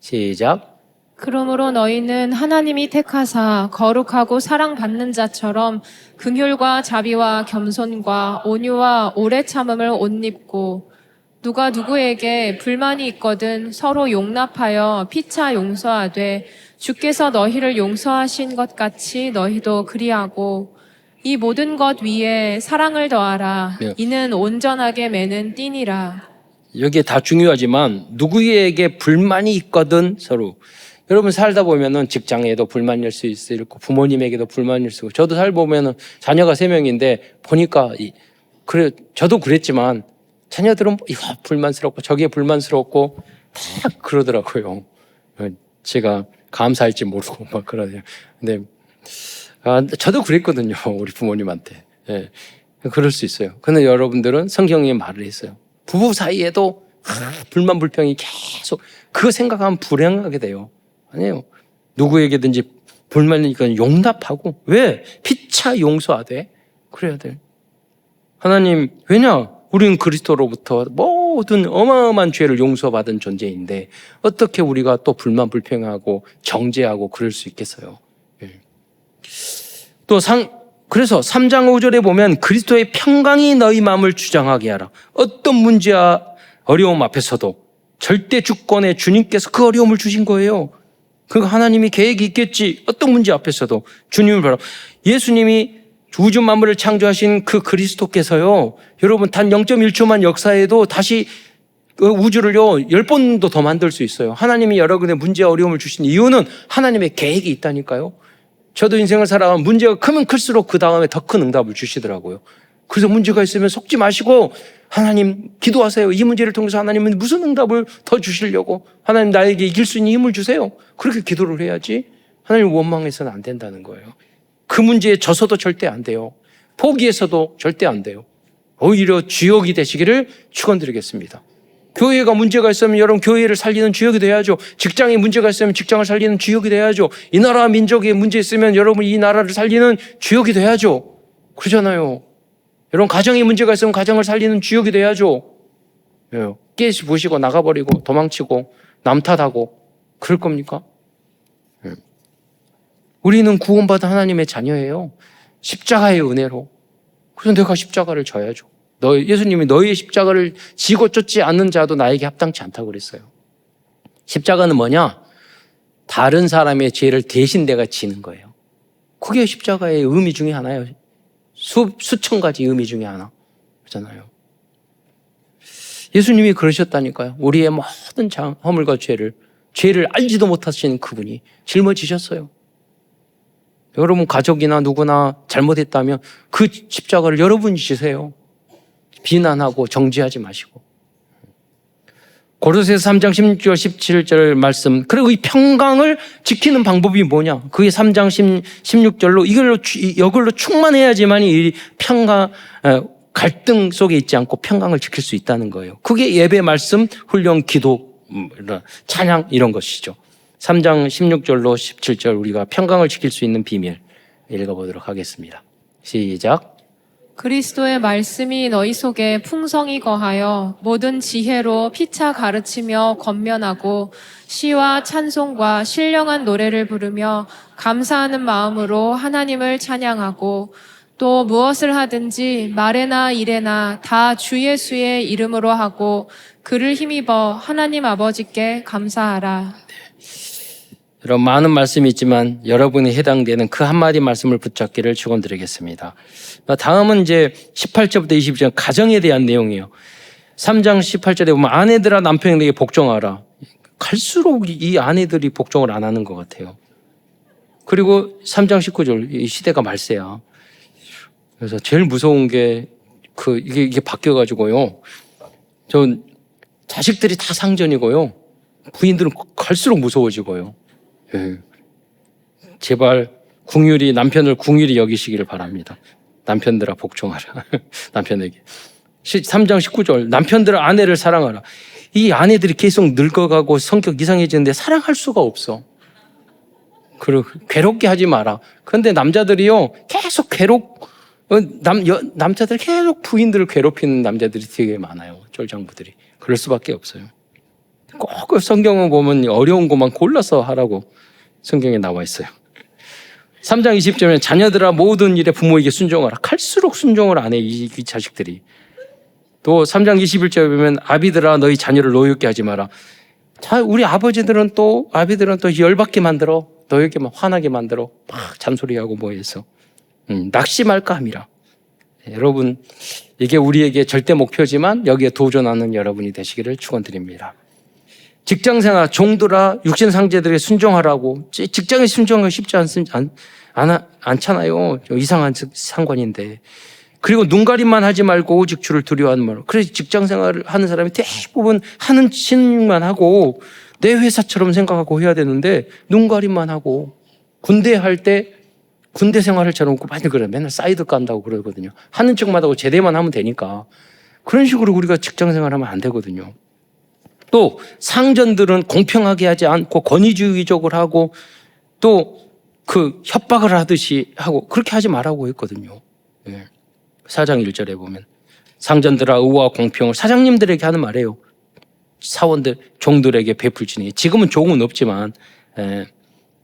시작. 그러므로 너희는 하나님이 택하사 거룩하고 사랑받는 자처럼 긍휼과 자비와 겸손과 온유와 오래 참음을 옷 입고 누가 누구에게 불만이 있거든 서로 용납하여 피차 용서하되 주께서 너희를 용서하신 것 같이 너희도 그리하고 이 모든 것 위에 사랑을 더하라. 네. 이는 온전하게 매는 띠니라. 여기에 다 중요하지만 누구에게 불만이 있거든 서로. 여러분 살다 보면은 직장에도 불만일 수 있고 부모님에게도 불만일 수 있고 저도 살다 보면은 자녀가 3명인데 보니까 그래 저도 그랬지만 자녀들은 이거 불만스럽고 저게 불만스럽고 다 그러더라고요. 제가 감사할지 모르고 막 그러네요. 근데 저도 그랬거든요. 우리 부모님한테. 예, 그럴 수 있어요. 근데 여러분들은 성경에 말을 했어요. 부부 사이에도 불만 불평이 계속 그거 생각하면 불행하게 돼요. 아니에요. 누구에게든지 불만이니까 용납하고 왜? 피차 용서하되 그래야 돼. 하나님 왜냐? 우리는 그리스도로부터 모든 어마어마한 죄를 용서받은 존재인데 어떻게 우리가 또 불만 불평하고 정죄하고 그럴 수 있겠어요. 그래서 3장 5절에 보면 그리스도의 평강이 너희 마음을 주장하게 하라. 어떤 문제와 어려움 앞에서도 절대 주권의 주님께서 그 어려움을 주신 거예요. 그거 하나님이 계획이 있겠지. 어떤 문제 앞에서도 주님을 바라. 예수님이 우주 만물을 창조하신 그 그리스도께서요. 여러분 단 0.1초만 역사해도 다시 그 우주를요 10번도 더 만들 수 있어요. 하나님이 여러분의 문제와 어려움을 주신 이유는 하나님의 계획이 있다니까요. 저도 인생을 살아가면 문제가 크면 클수록 그 다음에 더 큰 응답을 주시더라고요. 그래서 문제가 있으면 속지 마시고 하나님 기도하세요. 이 문제를 통해서 하나님은 무슨 응답을 더 주시려고 하나님 나에게 이길 수 있는 힘을 주세요. 그렇게 기도를 해야지 하나님 원망해서는 안 된다는 거예요. 그 문제에 져서도 절대 안 돼요. 포기해서도 절대 안 돼요. 오히려 주역이 되시기를 축원드리겠습니다. 교회가 문제가 있으면 여러분 교회를 살리는 주역이 돼야죠. 직장에 문제가 있으면 직장을 살리는 주역이 돼야죠. 이 나라 민족에 문제 있으면 여러분 이 나라를 살리는 주역이 돼야죠. 그러잖아요. 여러분 가정에 문제가 있으면 가정을 살리는 주역이 돼야죠. 깨시 부시고 나가버리고 도망치고 남 탓하고 그럴 겁니까? 우리는 구원받은 하나님의 자녀예요. 십자가의 은혜로. 그래서 내가 십자가를 져야죠. 예수님이 너희의 십자가를 지고 쫓지 않는 자도 나에게 합당치 않다고 그랬어요. 십자가는 뭐냐? 다른 사람의 죄를 대신 내가 지는 거예요. 그게 십자가의 의미 중에 하나예요. 수천 가지 의미 중에 하나. 그렇잖아요. 예수님이 그러셨다니까요. 우리의 모든 허물과 죄를 알지도 못하시는 그분이 짊어지셨어요. 여러분 가족이나 누구나 잘못했다면 그 십자가를 여러분이 지세요. 비난하고 정죄하지 마시고. 고린도서 3장 16절 17절 말씀. 그리고 이 평강을 지키는 방법이 뭐냐? 그게 3장 16절로 이걸로 충만해야지만 이 평강 갈등 속에 있지 않고 평강을 지킬 수 있다는 거예요. 그게 예배 말씀, 훈련, 기도, 찬양 이런 것이죠. 3장 16절로 17절 우리가 평강을 지킬 수 있는 비밀 읽어보도록 하겠습니다. 시작. 그리스도의 말씀이 너희 속에 풍성히 거하여 모든 지혜로 피차 가르치며 권면하고 시와 찬송과 신령한 노래를 부르며 감사하는 마음으로 하나님을 찬양하고 또 무엇을 하든지 말에나 일에나 다 주 예수의 이름으로 하고 그를 힘입어 하나님 아버지께 감사하라. 여러분 많은 말씀이 있지만 여러분이 해당되는 그 한마디 말씀을 붙잡기를 축원드리겠습니다. 다음은 이제 18절부터 20절 가정에 대한 내용이에요. 3장 18절에 보면 아내들아 남편에게 복종하라. 갈수록 이 아내들이 복종을 안 하는 것 같아요. 그리고 3장 19절 이 시대가 말세야. 그래서 제일 무서운 게 이게 바뀌어가지고요. 전 자식들이 다 상전이고요. 부인들은 갈수록 무서워지고요. 예. 제발 남편을 궁휼히 여기시기를 바랍니다. 남편들아 복종하라. 남편에게. 3장 19절 남편들아 아내를 사랑하라. 이 아내들이 계속 늙어가고 성격 이상해지는데 사랑할 수가 없어. 그리고 괴롭게 하지 마라. 그런데 남자들이요 계속 남자들 계속 부인들을 괴롭히는 남자들이 되게 많아요. 쫄장부들이. 그럴 수밖에 없어요. 꼭 성경을 보면 어려운 것만 골라서 하라고 성경에 나와 있어요. 3장 20절에 자녀들아 모든 일에 부모에게 순종하라. 갈수록 순종을 안 해, 이 자식들이. 또 3장 21절에 보면 아비들아 너희 자녀를 노엽게 하지 마라. 우리 아비들은 또 열받게 만들어. 너에게만 화나게 만들어. 막 잔소리하고 뭐 해서. 낙심할까 함이라. 여러분 이게 우리에게 절대 목표지만 여기에 도전하는 여러분이 되시기를 축원드립니다. 직장생활 종들아 육신 상제들에게 순종하라고. 직장에 순종하기 쉽지 않잖아요. 이상한 상관인데. 그리고 눈가림만 하지 말고 오직 주를 두려워하는 말로. 그래서 직장생활을 하는 사람이 대부분 하는 짓만 하고 내 회사처럼 생각하고 해야 되는데 눈가림만 하고 군대 할 때 군대 생활을 잘놓고 많이 그래. 맨날 사이드 깐다고 그러거든요. 하는 척만 하고 제대만 하면 되니까. 그런 식으로 우리가 직장생활하면 안 되거든요. 또 상전들은 공평하게 하지 않고 권위주의적으로 하고 또 협박을 하듯이 하고 그렇게 하지 말라고 했거든요. 예. 4장 1절에 보면 상전들아 의와 공평을 사장님들에게 하는 말이에요. 사원들 종들에게 베풀지니. 지금은 종은 없지만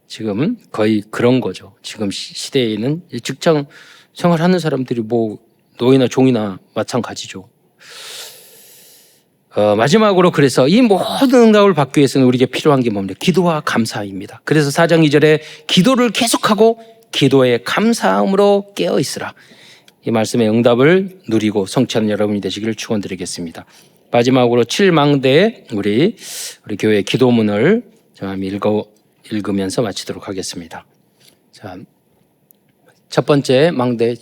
지금은 거의 그런 거죠. 지금 시대에는 직장 생활하는 사람들이 뭐 노예나 종이나 마찬가지죠. 마지막으로 그래서 이 모든 응답을 받기 위해서는 우리에게 필요한 게 뭡니까? 기도와 감사입니다. 그래서 4장 2절에 기도를 계속하고 기도에 감사함으로 깨어 있으라. 이 말씀의 응답을 누리고 성취하는 여러분이 되시기를 축원드리겠습니다. 마지막으로 7망대 우리 교회 기도문을 좀 읽으면서 마치도록 하겠습니다. 자, 첫 번째 망대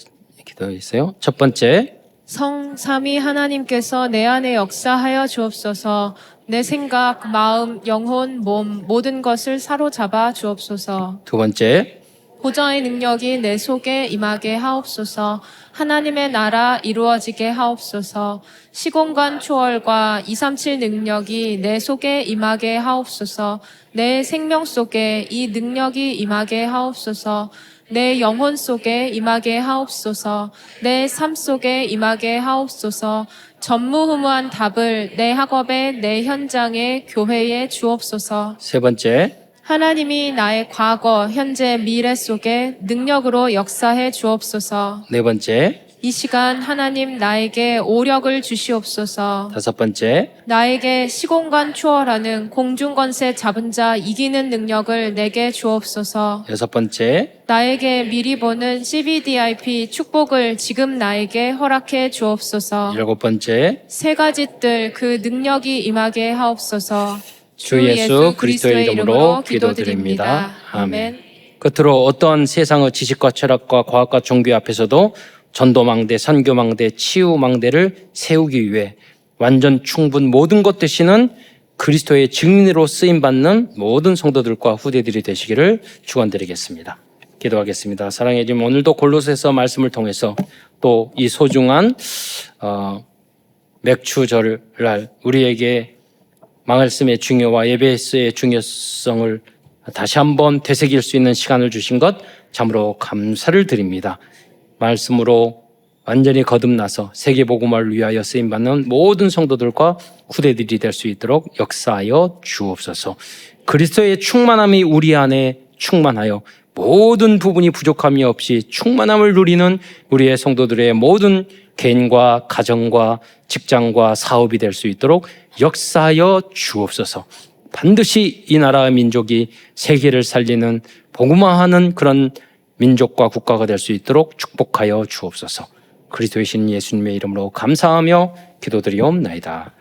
기도에 있어요. 첫 번째 성삼위 하나님께서 내 안에 역사하여 주옵소서. 내 생각, 마음, 영혼, 몸 모든 것을 사로잡아 주옵소서. 두 번째 보좌의 능력이 내 속에 임하게 하옵소서. 하나님의 나라 이루어지게 하옵소서. 시공간 초월과 237 능력이 내 속에 임하게 하옵소서. 내 생명 속에 이 능력이 임하게 하옵소서. 내 영혼 속에 임하게 하옵소서. 내 삶 속에 임하게 하옵소서. 전무후무한 답을 내 학업에, 내 현장에, 교회에 주옵소서. 세 번째 하나님이 나의 과거, 현재, 미래 속에 능력으로 역사해 주옵소서. 네 번째 이 시간 하나님 나에게 오력을 주시옵소서. 다섯 번째 나에게 시공간 초월하는 공중권세 잡은 자 이기는 능력을 내게 주옵소서. 여섯 번째 나에게 미리 보는 CBDIP 축복을 지금 나에게 허락해 주옵소서. 일곱 번째 세 가지 뜰 그 능력이 임하게 하옵소서. 주 예수 그리스도의 이름으로 기도드립니다. 아멘. 끝으로 어떤 세상의 지식과 철학과 과학과 종교 앞에서도 전도망대, 선교망대, 치유망대를 세우기 위해 완전 충분 모든 것 되시는 그리스도의 증인으로 쓰임받는 모든 성도들과 후대들이 되시기를 축원드리겠습니다. 기도하겠습니다. 사랑해 주님, 오늘도 골로새서 말씀을 통해서 또 이 소중한 맥추절날 우리에게 말씀의 중요와 예배의 중요성을 다시 한번 되새길 수 있는 시간을 주신 것 참으로 감사를 드립니다. 말씀으로 완전히 거듭나서 세계복음화를 위하여 쓰임받는 모든 성도들과 후대들이 될 수 있도록 역사하여 주옵소서. 그리스도의 충만함이 우리 안에 충만하여 모든 부분이 부족함이 없이 충만함을 누리는 우리의 성도들의 모든 개인과 가정과 직장과 사업이 될 수 있도록 역사하여 주옵소서. 반드시 이 나라와 민족이 세계를 살리는 복음화하는 그런 민족과 국가가 될 수 있도록 축복하여 주옵소서. 그리스도의 신 예수님의 이름으로 감사하며 기도드리옵나이다.